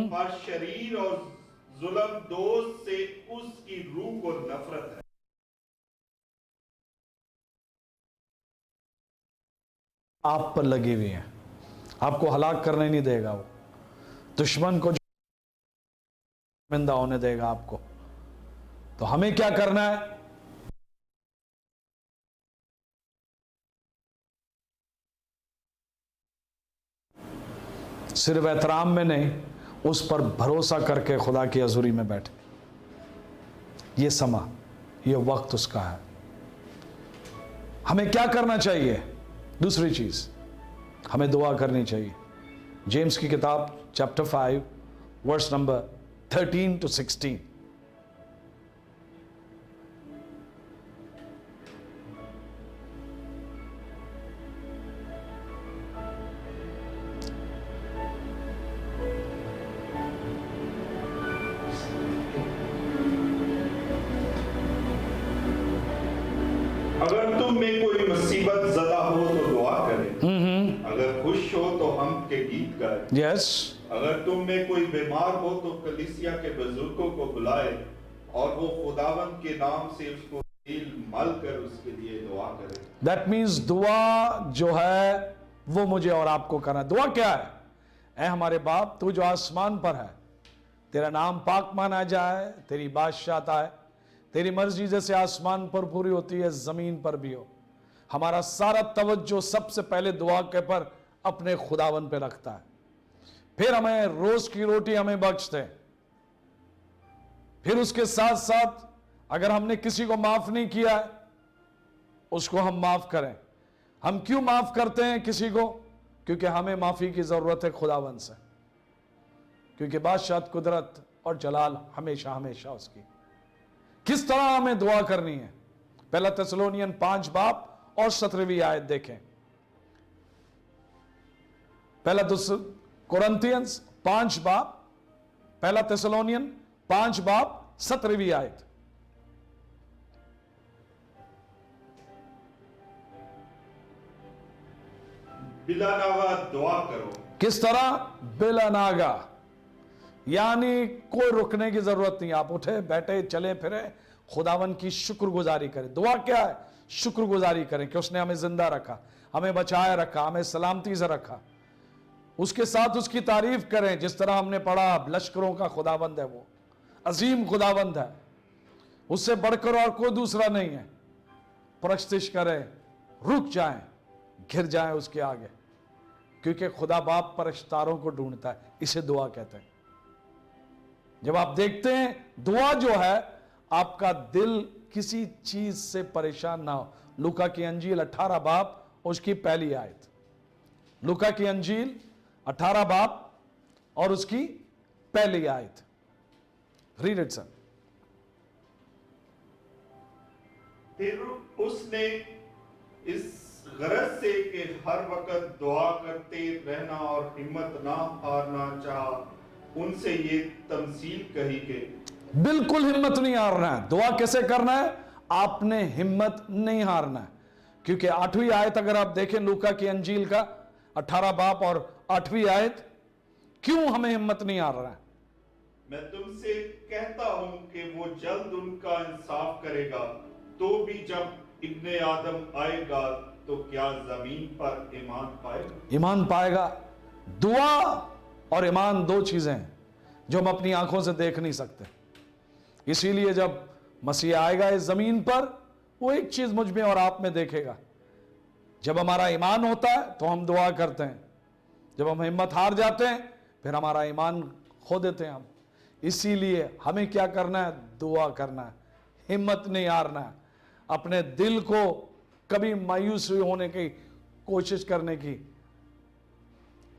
पर शरीर और जुल्म दोस्त से उसकी रूह को नफरत है। आप पर लगी हुई है, आपको हलाक करने नहीं देगा, वो दुश्मन को शर्मिंदा होने देगा आपको। तो हमें क्या करना है? सिर्फ एहतराम में नहीं, उस पर भरोसा करके खुदा की हजूरी में बैठे। ये समा, ये वक्त उसका है। हमें क्या करना चाहिए? दूसरी चीज, हमें दुआ करनी चाहिए। जेम्स की किताब चैप्टर 5 वर्स नंबर 13 to 16। अगर तुम में कोई मुसीबत ज़दा हो तो दुआ करें, अगर खुश हो तो हम के गीत गाए। यस, अगर तुम में कोई बीमार हो तो कलीसिया के बुजुर्गों को बुलाए और वो खुदावंद के नाम से उसको तेल मल कर उसके लिए दुआ करे। दैट मीन्स दुआ जो है वो मुझे और आपको करना है। दुआ क्या है? ऐ हमारे बाप, तू जो आसमान पर है, तेरा नाम पाक माना जाए, तेरी बादशाहत आए, तेरी मर्जी जैसे आसमान पर पूरी होती है जमीन पर भी हो। हमारा सारा तवज्जो सबसे पहले दुआ के पर अपने खुदावन पे रखता है। फिर हमें रोज की रोटी हमें बख्श दे। फिर उसके साथ साथ अगर हमने किसी को माफ नहीं किया है, उसको हम माफ करें। हम क्यों माफ करते हैं किसी को? क्योंकि हमें माफी की जरूरत है खुदावन से, क्योंकि बादशाह, कुदरत और जलाल हमेशा हमेशा उसकी। किस तरह हमें दुआ करनी है? पहला थिस्सलुनीयन 5 बाब और 17वीं आयत देखें। पहला कुरिन्थियंस 5 बाब, पहला थिस्सलुनीयन 5 बाब 17वीं आयत। बिलानागा दुआ करो। किस तरह? बिलानागा, यानी कोई रुकने की जरूरत नहीं। आप उठे बैठे चले फिरे, खुदावन की शुक्रगुजारी करें। दुआ क्या है? शुक्रगुजारी करें कि उसने हमें जिंदा रखा, हमें बचाए रखा, हमें सलामती से रखा। उसके साथ उसकी तारीफ करें, जिस तरह हमने पढ़ा, लश्करों का खुदावंद है, वो अजीम खुदावंद है, उससे बढ़कर और कोई दूसरा नहीं है। परस्तिश करें, रुक जाएं, घिर जाएं उसके आगे, क्योंकि खुदा बाप परस्तारों को ढूंढता है। इसे दुआ कहते हैं। जब आप देखते हैं दुआ जो है, आपका दिल किसी चीज से परेशान ना हो। लूका की अंजील 18 बाब उसकी पहली आयत। लूका की अंजील 18 बाब और उसकी पहली आयत। Read it sir. फिर उसने इस गरज से कि हर वक्त दुआ करते रहना और हिम्मत ना हारना चाहा, उनसे ये तमसील कही कि बिल्कुल हिम्मत नहीं हारना है। दुआ कैसे करना है? आपने हिम्मत नहीं हारना है, क्योंकि 8वीं आयत अगर आप देखें लूका की अंजील का 18 बाब और 8वीं आयत, क्यों हमें हिम्मत नहीं हारना है? मैं तुमसे कहता हूं कि वो जल्द उनका इंसाफ करेगा, तो भी जब इब्ने आदम आएगा तो क्या जमीन पर ईमान पाएगा? ईमान पाएगा। दुआ और ईमान दो चीजें हैं जो हम अपनी आंखों से देख नहीं सकते। इसीलिए जब मसीह आएगा इस जमीन पर, वो एक चीज मुझ में और आप में देखेगा। जब हमारा ईमान होता है तो हम दुआ करते हैं, जब हम हिम्मत हार जाते हैं फिर हमारा ईमान खो देते हैं हम। इसीलिए हमें क्या करना है? दुआ करना है, हिम्मत नहीं हारना है। अपने दिल को कभी मायूस होने की कोशिश करने की,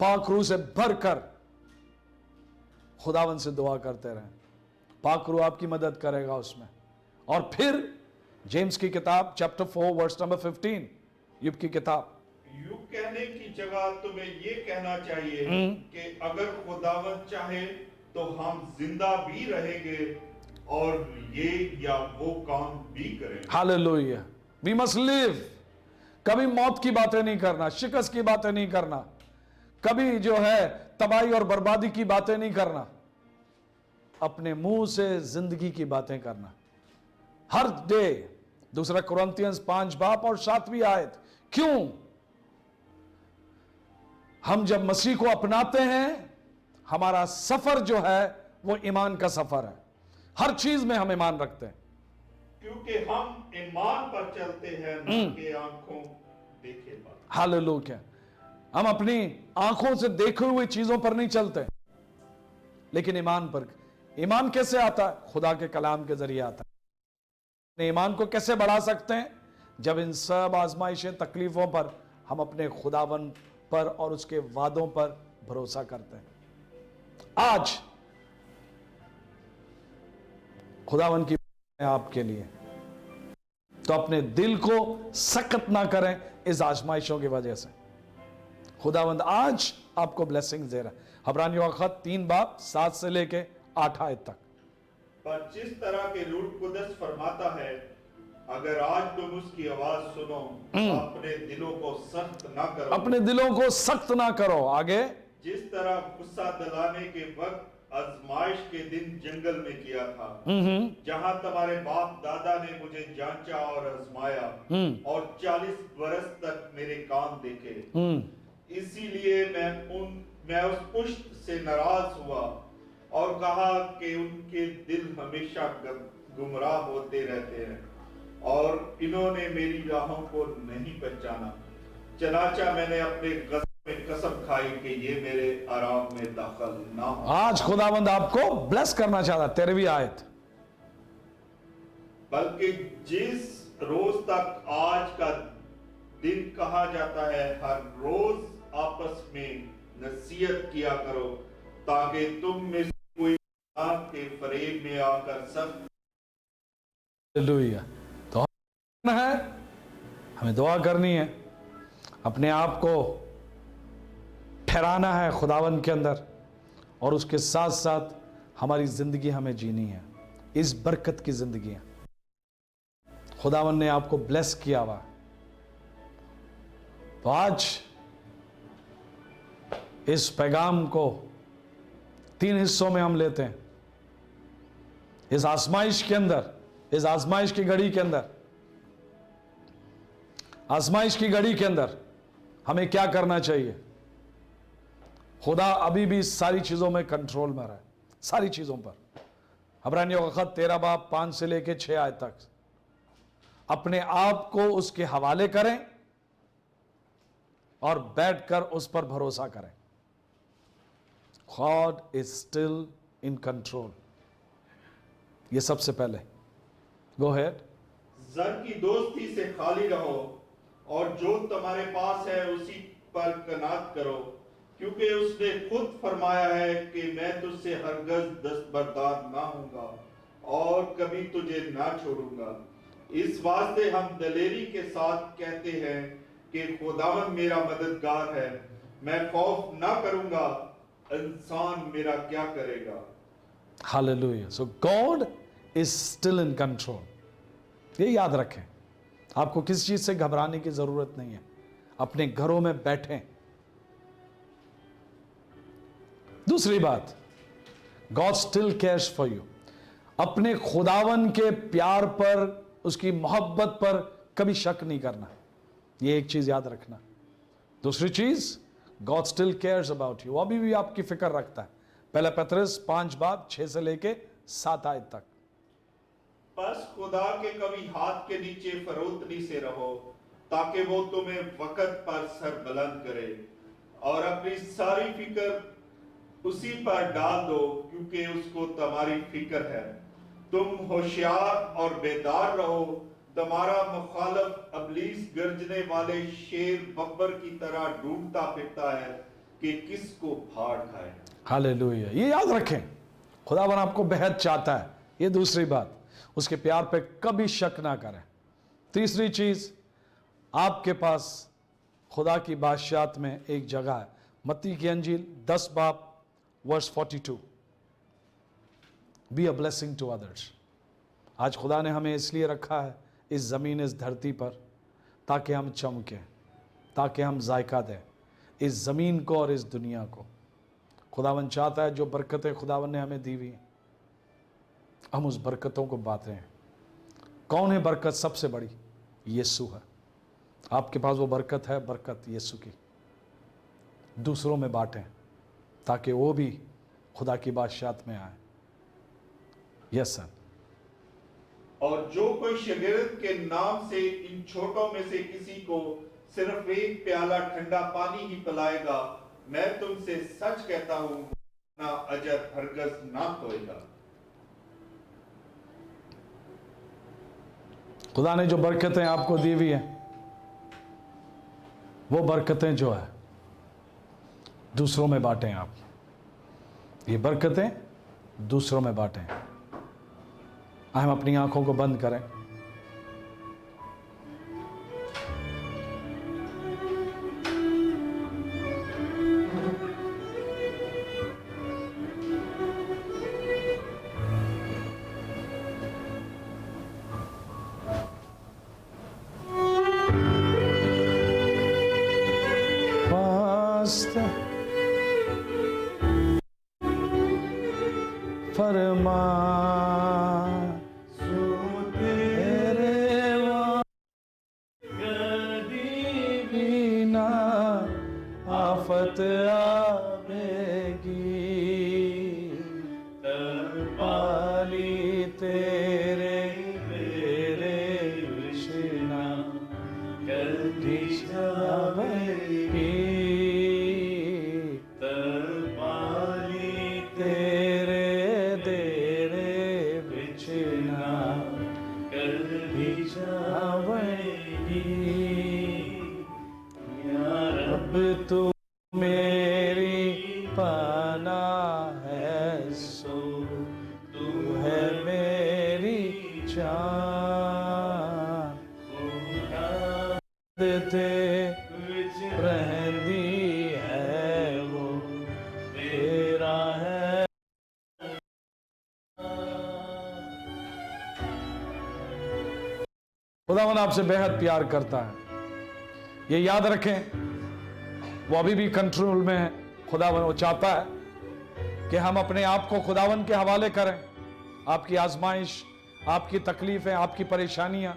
पाक रूह से भरकर खुदावन से दुआ करते रहें। पाक रूह आपकी मदद करेगा उसमें। और फिर जेम्स की किताब चैप्टर 4 वर्स नंबर 15, युब की किताब। यूं कहने की जगह तुम्हें ये कहना चाहिए कि अगर खुदावन चाहे तो हम जिंदा भी रहेंगे और ये या वो काम भी करेंगे। हालेलुया। We must live. कभी मौत की बातें नहीं करना, शिकस्त की बातें नहीं करना, कभी जो है तबाही और बर्बादी की बातें नहीं करना, अपने मुंह से जिंदगी की बातें करना हर डे। दूसरा कुरिन्थियंस 5 बाब और 7वीं आयत। क्यों? हम जब मसीह को अपनाते हैं, हमारा सफर जो है वो ईमान का सफर है। हर चीज में हम ईमान रखते हैं, क्योंकि हम ईमान पर चलते हैं, न कि आंखों देखे बात। हालेलुया। हम अपनी आंखों से देखे हुए चीजों पर नहीं चलते, लेकिन ईमान पर। ईमान कैसे आता है? खुदा के कलाम के जरिए आता है। अपने ईमान को कैसे बढ़ा सकते हैं? जब इन सब आजमाइशें, तकलीफों पर हम अपने खुदावन पर और उसके वादों पर भरोसा करते हैं। आज खुदावन की आपके लिए, तो अपने दिल को सख्त ना करें इस आजमाइशों की वजह से। खुदावंद आज आपको ब्लेसिंग दे रहा है। इब्रानियों का खत 3:7 से लेके 8 आयत तक। पर जिस तरह के रूह कुदस फरमाता है, अगर आज तुम उसकी आवाज सुनो, अपने दिलों को सख्त ना करो। अपने दिलों को सख्त ना करो। आगे, जिस तरह गुस्सा दिलाने के वक्त आजमाइश के दिन जंगल में किया था, जहां तुम्हारे बाप दादा ने मुझे जांचा और आजमाया और 40 बरस तक मेरे काम देखे। इसीलिए मैं उस पुष्ट से नाराज हुआ और कहा कि उनके दिल हमेशा गुमराह होते रहते हैं और इन्होंने मेरी राहों को नहीं पहचाना। चनाचा मैंने अपने में कसम खाई कि ये मेरे आराम में दाखिल ना हो। आज खुदावंद आपको ब्लेस करना चाहता। 13वीं आयत, बल्कि जिस रोज तक आज का दिन कहा जाता है, हर रोज आपस में नसीहत किया करो, ताकि तुम में से कोई के फरेब में आकर सब। हालेलुया। तो है, हमें दुआ करनी है, अपने आप को ठहराना है खुदावन के अंदर, और उसके साथ साथ हमारी जिंदगी हमें जीनी है, इस बरकत की जिंदगी है। खुदावन ने आपको ब्लेस किया हुआ। तो आज इस पैगाम को 3 हिस्सों में हम लेते हैं। इस आजमाइश के अंदर, इस आजमाइश की घड़ी के अंदर, आजमाइश की घड़ी के अंदर हमें क्या करना चाहिए? खुदा अभी भी सारी चीजों में कंट्रोल में रहा है, सारी चीजों पर। इब्रानियों का खत 13:5 से लेके 6 आयत तक। अपने आप को उसके हवाले करें और बैठकर उस पर भरोसा करें। God is still in control। ये सबसे पहले। Go ahead। जर की दोस्ती से खाली रहो और जो तुम्हारे पास है उसी पर कनात करो, क्योंकि उसने खुद फरमाया है कि मैं तुझसे हरगज दस्तबरदार ना होऊंगा और कभी तुझे ना छोड़ूंगा। इस वास्ते हम दलेरी के साथ कहते हैं कि खुदावन मेरा मददगार है, मैं खौफ ना करूंगा, इंसान मेरा क्या करेगा। Hallelujah। So God is still in control। ये याद रखें, आपको किसी चीज से घबराने की जरूरत नहीं है। अपने घरों में बैठें। दूसरी बात, God still cares for you। अपने खुदावन के प्यार पर, उसकी मोहब्बत पर कभी शक नहीं करना। ये एक चीज याद रखना। दूसरी चीज, God still cares about you। अभी भी आपकी फिक्र रखता है। पहला पतरस 5:6 से लेके 7 आयत तक। बस खुदा के कभी हाथ के नीचे फरोतनी से रहो, ताकि वो तुम्हें वक्त पर सर बुलंद करे और अपनी सारी फिक्र उसी पर डाल दो, क्योंकि उसको तुम्हारी फिक्र है। तुम होशियार और बेदार रहो। तुम्हारा मुखालिफ इब्लीस गर्जने वाले शेर बब्बर की तरह ढूंढता फिरता है कि किसको फाड़ खाए। हालेलुया। ये याद रखें, खुदावन आपको बेहद चाहता है। ये दूसरी बात, उसके प्यार पे कभी शक ना करें। तीसरी चीज, आपके पास खुदा की बादशाहत में एक जगह है। मत्ती की अंजील 10:42। Be a blessing to others. आज खुदा ने हमें इसलिए रखा है इस जमीन, इस धरती पर, ताकि हम चमकें, ताकि हम जायका दें इस जमीन को और इस दुनिया को। खुदावन चाहता है जो बरकतें खुदावन ने हमें दी हुई हैं, हम उस बरकतों को बांट रहे हैं। कौन है बरकत सबसे बड़ी? यीशु है। आपके पास वो बरकत है, बरकत यीशु की। दूसरों में बांटें ताकि वो भी खुदा की बादशाहत में आए। Yes sir. और जो कोई शागिर्द के नाम से इन छोटों में से किसी को सिर्फ एक प्याला ठंडा पानी ही पिलाएगा। मैं तुमसे सच कहता हूं, ना अजर हरगज ना खोएगा। खुदा ने जो बरकतें आपको दी हुई हैं, वो बरकतें जो है दूसरों में बांटें। आप ये बरकतें दूसरों में बांटें। हम अपनी आंखों को बंद करें। फरमा तेरे बिना आफत आवेगी, पाली तेरे मेरे विश्ना कभी जावेगी। तू मेरी पाना है, सो तू है मेरी जान। ते रहंदी है वो तेरा है। खुदावन आपसे बेहद प्यार करता है, ये याद रखें। वो अभी भी कंट्रोल में है। खुदावन वो चाहता है कि हम अपने आप को खुदावन के हवाले करें। आपकी आजमाइश, आपकी तकलीफें, आपकी परेशानियां,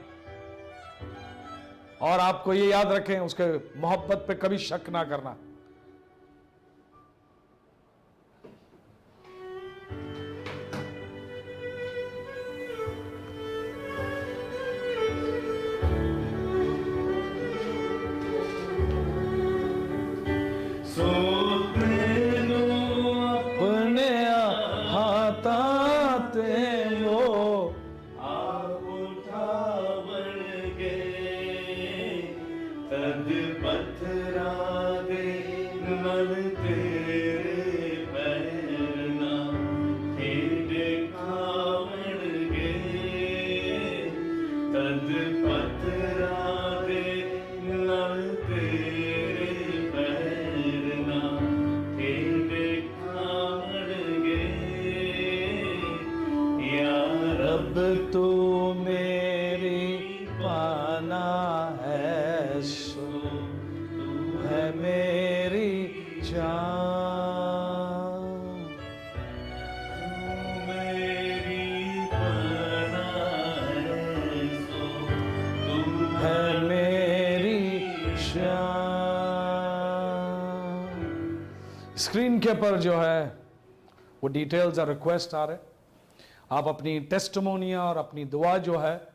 और आपको ये याद रखें, उसके मोहब्बत पे कभी शक ना करना। अपने हाथाते वो आप उठावन गए, तद पत्थरा दे नल तेरे पैरना खेड खावन गए, तद पत्थरा दे नल तेरे पैरना खेड खावन गए। या रब तू मेरी पाना है, सो तू है मेरी जान। तू मेरी पाना है, सो तू है मेरी जान। स्क्रीन के पर जो है वो डिटेल्स और रिक्वेस्ट आ रहे। आप अपनी टेस्टिमोनिया और अपनी दुआ जो है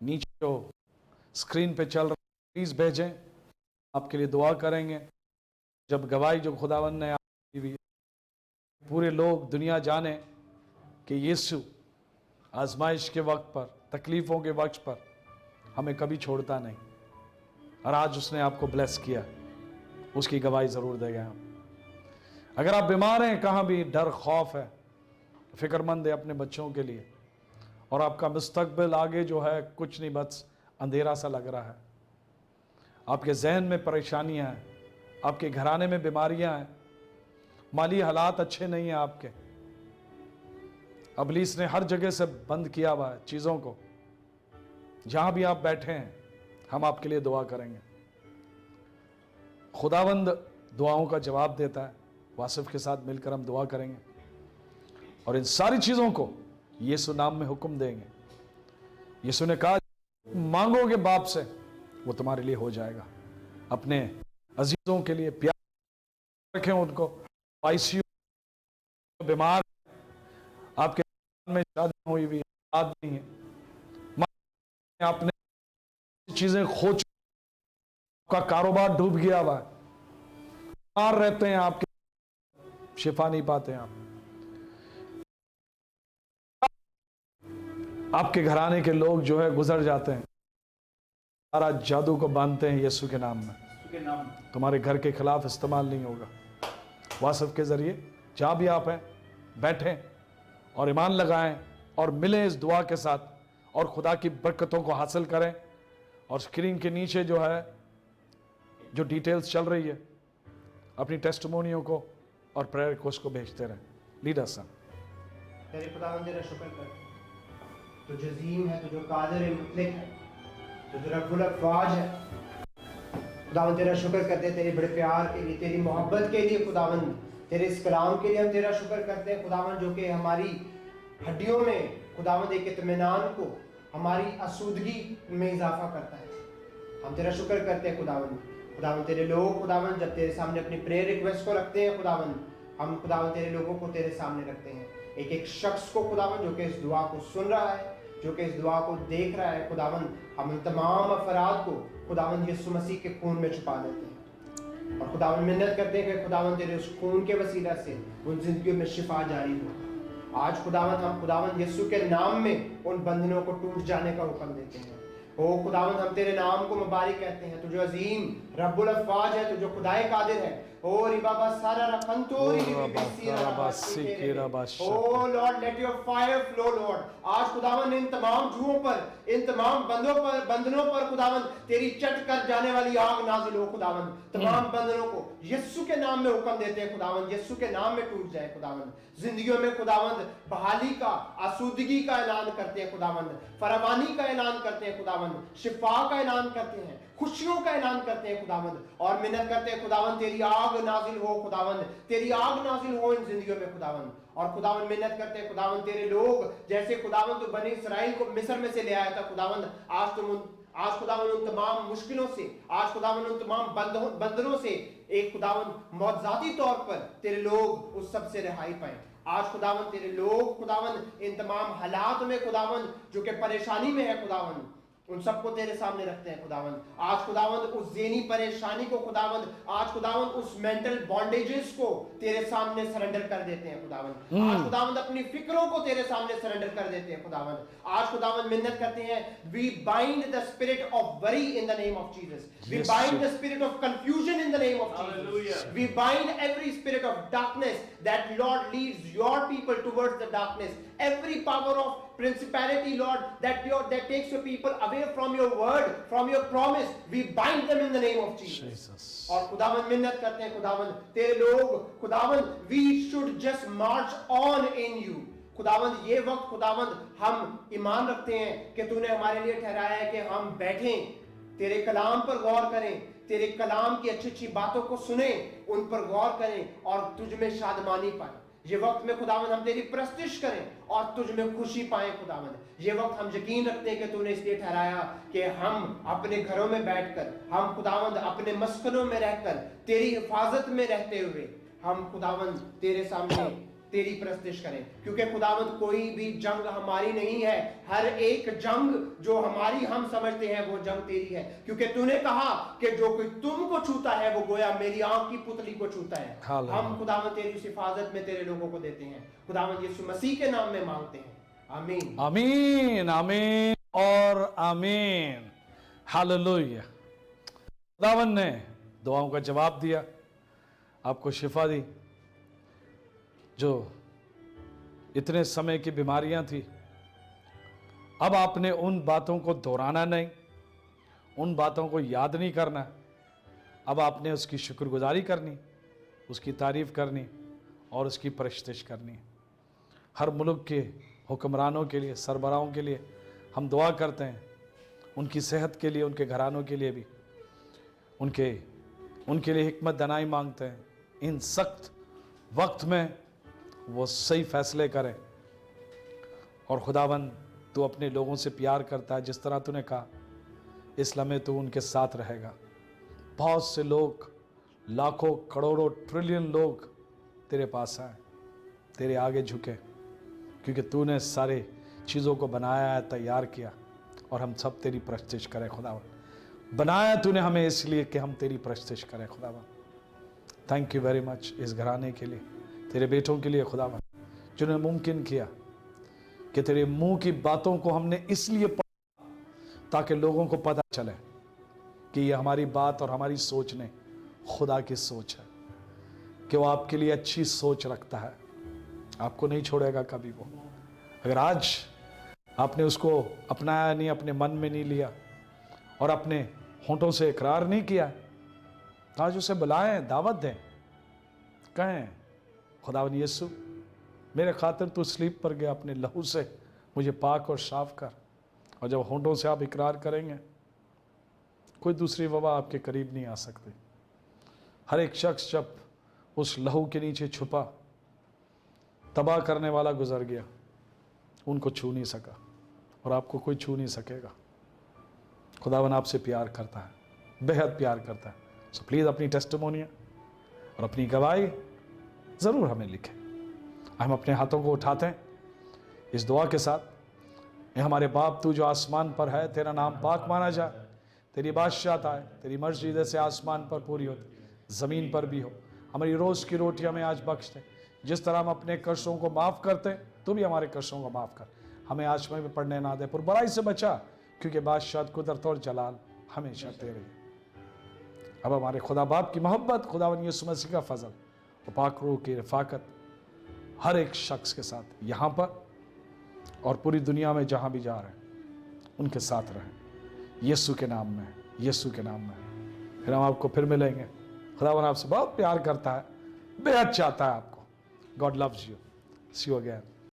नीचे जो स्क्रीन पे चल रहा है प्लीज भेजें। आपके लिए दुआ करेंगे। जब गवाही जो खुदावन ने आपकी दी हुई है, पूरे लोग दुनिया जाने कि यीशु आजमाइश के वक्त पर, तकलीफों के वक्त पर हमें कभी छोड़ता नहीं, और आज उसने आपको ब्लेस किया, उसकी गवाही जरूर देंगे हम। अगर आप बीमार हैं, कहाँ भी डर खौफ है, फिक्रमंद है अपने बच्चों के लिए, और आपका मुस्तकबिल आगे जो है कुछ नहीं, बस अंधेरा सा लग रहा है, आपके जहन में परेशानियां हैं, आपके घराने में बीमारियां हैं, माली हालात अच्छे नहीं हैं आपके, अबलीस ने हर जगह से बंद किया हुआ है चीज़ों को, जहां भी आप बैठे हैं हम आपके लिए दुआ करेंगे। खुदावंद दुआओं का जवाब देता है। वासिफ के साथ मिलकर हम दुआ करेंगे और इन सारी चीज़ों को यीशु नाम में हुक्म देंगे। यीशु ने कहा मांगोगे बाप से, वो तुम्हारे लिए हो जाएगा। अपने अजीजों के लिए प्यार रखें, उनको आईसीयू बीमार, आपके में शादी हुई हुई बात नहीं है, आपने चीजें खो का कारोबार डूब गया हुआ है, बीमार रहते हैं, आपके शिफा नहीं पाते हैं, आपके घराने के लोग जो है गुजर जाते हैं, सारा जादू को बांधते हैं यीशु के नाम में। तुम्हारे घर के खिलाफ इस्तेमाल नहीं होगा। वासफ के जरिए जहां भी आप हैं बैठें और ईमान लगाएं और मिलें इस दुआ के साथ और खुदा की बरकतों को हासिल करें। और स्क्रीन के नीचे जो है जो डिटेल्स चल रही है, अपनी टेस्टिमोनियों को और प्रेयर रिक्वेस्ट को भेजते रहें। लीडर सन, तेरे खुदावंद तेरा शुक्र कर, तो जो अजीम है, तो जो कादिर है, मुतलक है, तो जो रब्बुल अफ़वाज है। खुदावंद तेरा शुक्र करते हैं तेरे बड़े प्यार के लिए, तेरी मोहब्बत के लिए खुदावंद, तेरे इस कलाम के लिए हम तेरा शुक्र करते हैं खुदावंद, जो कि हमारी हड्डियों में खुदावंद एक इत्मीनान को, हमारी आसूदगी में इजाफा करता है। हम तेरा शुक्र करते हैं खुदावंद। खुदावंद तेरे लोग खुदावंद जब तेरे सामने अपनी प्रेयर रिक्वेस्ट को रखते हैं खुदावंद, हम खुदावंद तेरे लोगों को तेरे सामने रखते हैं, एक एक शख्स को खुदावंद जो कि इस दुआ को सुन रहा है, जो कि इस दुआ को देख रहा है खुदावंद, हम इन तमाम अफराद को खुदावंद यीशु मसीह के खून में छुपा देते हैं और खुदावंद मिन्नत करते हैं कि खुदावंद तेरे उस खून के वसीला से उन जिंदगियों में शिफा जारी हो। आज खुदावंद हम खुदावंद यीशु के नाम में उन बंधनों को टूट जाने का हुक्म देते हैं। ओ खुदावंद हम तेरे नाम को मुबारक कहते हैं, तू जो अजीम रब्बुल अफ़वाज है, तू जो खुदाए कादिर है। ओ रिबाबा सारा रखंतोरी O Lord let your fire flow Lord. आज खुदावंद इन तमाम जुओं पर, इन तमाम बंधनों पर खुदावंद तेरी चट कर जाने वाली आग नाजिल हो खुदावंद। तमाम बंधनों को यीशु के नाम में हुक्म देते हैं खुदावंद, यीशु के नाम में टूट जाए खुदावंद। जिंदगियों में खुदावंद बहाली का, आसूदगी का ऐलान करते हैं खुदावंद, फरावानी का ऐलान करते हैं खुदावंद, शिफा का ऐलान करते हैं, खुशियों का ऐलान करते हैं खुदावंद और मिन्नत करते हैं खुदावंद तेरी आग नाजिल हो खुदावंद, तेरी आग नाजिल हो इन जिंदगियों में खुदावंद। और खुदावंद मिन्नत करते हैं खुदावंद तेरे लोग जैसे खुदावंद तो बनी इसराइल को मिस्र में से ले आया था खुदावंद, आज खुदावंद उन तमाम मुश्किलों से, आज खुदावंद उन तमाम बंधनों से एक खुदावंद मौजूदी तौर पर तेरे लोग उस सब से रिहाई पाए। आज खुदावंद तेरे लोग खुदावंद इन तमाम हालात में खुदावंद जो कि परेशानी में है खुदावंद, उन सबको तेरे सामने रखते हैं खुदावंद। आज खुदावंद उस ज़हनी परेशानी को खुदावंद, आज खुदावंद उस मेंटल बॉन्डेजेस को तेरे सामने सरेंडर कर देते हैं खुदावंद। आज खुदावंद अपनी फिक्रों को तेरे सामने सरेंडर कर देते हैं खुदावंद। आज खुदावंद मिन्नत करते हैं, we bind the spirit of worry in the name of Jesus, we bind the spirit of confusion in the name of Jesus, we bind every spirit of darkness that Lord leads your people towards the darkness, every power of principality Lord that takes your people away from your word, from your promise, we bind them in the name of Jesus. और खुदावंद मिन्नत करते हैं खुदावंद तेरे लोग खुदावंद, we should just march on in you खुदावंद। ये वक्त खुदावंद हम ईमान रखते हैं कि तूने हमारे लिए ठहराया है कि हम बैठें, तेरे कलाम पर गौर करें, तेरे कलाम की अच्छी अच्छी बातों को सुने, उन पर गौर करें और तुझ में शादमानी पाए। ये वक्त में खुदावंद हम तेरी प्रस्तिश करें और तुझ में खुशी पाए खुदावंद। ये वक्त हम यकीन रखते हैं कि तूने इसलिए ठहराया कि हम अपने घरों में बैठकर, हम खुदावंद अपने मस्कनों में रहकर, तेरी हिफाजत में रहते हुए हम खुदावंद तेरे सामने तेरी प्रस्तिश करें, क्योंकि खुदावंद कोई भी जंग हमारी नहीं है, हर एक जंग जो हमारी हम समझते हैं वो जंग तेरी है, क्योंकि तूने कहा कि जो कोई तुमको छूता है वो गोया मेरी आंख की पुतली को छूता है। हम खुदावंद तेरी उस हिफाजत में तेरे लोगों को देते हैं खुदावंद, यीशु मसीह के नाम में मांगते हैं, आमीन आमीन आमीन और आमीन। हालेलुया। खुदावंद ने दुआओं का जवाब दिया, आपको शिफा दी। जो इतने समय की बीमारियां थी, अब आपने उन बातों को दोहराना नहीं, उन बातों को याद नहीं करना, अब आपने उसकी शुक्रगुजारी करनी, उसकी तारीफ करनी और उसकी परस्तिश करनी। हर मुल्क के हुक्मरानों के लिए, सरबराहों के लिए हम दुआ करते हैं, उनकी सेहत के लिए, उनके घरानों के लिए भी, उनके लिए हिकमत दनाई मांगते हैं। इन सख्त वक्त में वो सही फैसले करें और खुदावन तू अपने लोगों से प्यार करता है, जिस तरह तूने कहा इस लम्हे तू उनके साथ रहेगा। बहुत से लोग, लाखों करोड़ों ट्रिलियन लोग तेरे पास आए, तेरे आगे झुके, क्योंकि तूने सारे चीज़ों को बनाया है, तैयार किया, और हम सब तेरी प्रस्तिश करें खुदावन। बनाया तूने हमें इसलिए कि हम तेरी प्रस्तुति करें खुदावन। थैंक यू वेरी मच इस घराने के लिए, तेरे बेटों के लिए खुदावन, जिन्होंने मुमकिन किया कि तेरे मुंह की बातों को हमने इसलिए पढ़ा ताकि लोगों को पता चले कि ये हमारी बात और हमारी सोच नहीं, खुदा की सोच है, कि वो आपके लिए अच्छी सोच रखता है, आपको नहीं छोड़ेगा कभी वो। अगर आज आपने उसको अपनाया नहीं, अपने मन में नहीं लिया और अपने होंठों से इकरार नहीं किया, आज उसे बुलाएं, दावत दें, कहें खुदावन यीशु मेरे खातिर तू स्लीप पर गया, अपने लहू से मुझे पाक और साफ कर। और जब होंठों से आप इकरार करेंगे, कोई दूसरी वबा आपके करीब नहीं आ सकती। हर एक शख्स जब उस लहू के नीचे छुपा, तबाह करने वाला गुजर गया, उनको छू नहीं सका और आपको कोई छू नहीं सकेगा। खुदावन आपसे प्यार करता है, बेहद प्यार करता है। सो प्लीज़ अपनी टेस्टिमोनिया और अपनी गवाही ज़रूर हमें लिखें। हम अपने हाथों को उठाते हैं इस दुआ के साथ, ये हमारे बाप तू जो आसमान पर है, तेरा नाम पाक माना जाए, तेरी बादशाहत आए, तेरी मर्जी जैसे आसमान पर पूरी होती ज़मीन पर भी हो। हमारी रोज़ की रोटी हमें आज बख्श दे, जिस तरह हम अपने कर्जों को माफ़ करते हैं, तू भी हमारे कर्जों को माफ़ कर। हमें आजमा में पड़ने ना दे, पर बुराई से बचा, क्योंकि बादशाह कुदरत और जलाल हमेशा तेरे है। अब हमारे खुदा बाप की मोहब्बत, खुदावन यीशु मसीह का फजल और पाक रूह की रफ़ाकत हर एक शख्स के साथ यहाँ पर और पूरी दुनिया में जहाँ भी जा रहे हैं उनके साथ रहें, यीशु के नाम में, यीशु के नाम में। फिर हम आपको फिर मिलेंगे। खुदावन आपसे बहुत प्यार करता है, बेहद चाहता है आपको। God loves you. See you again.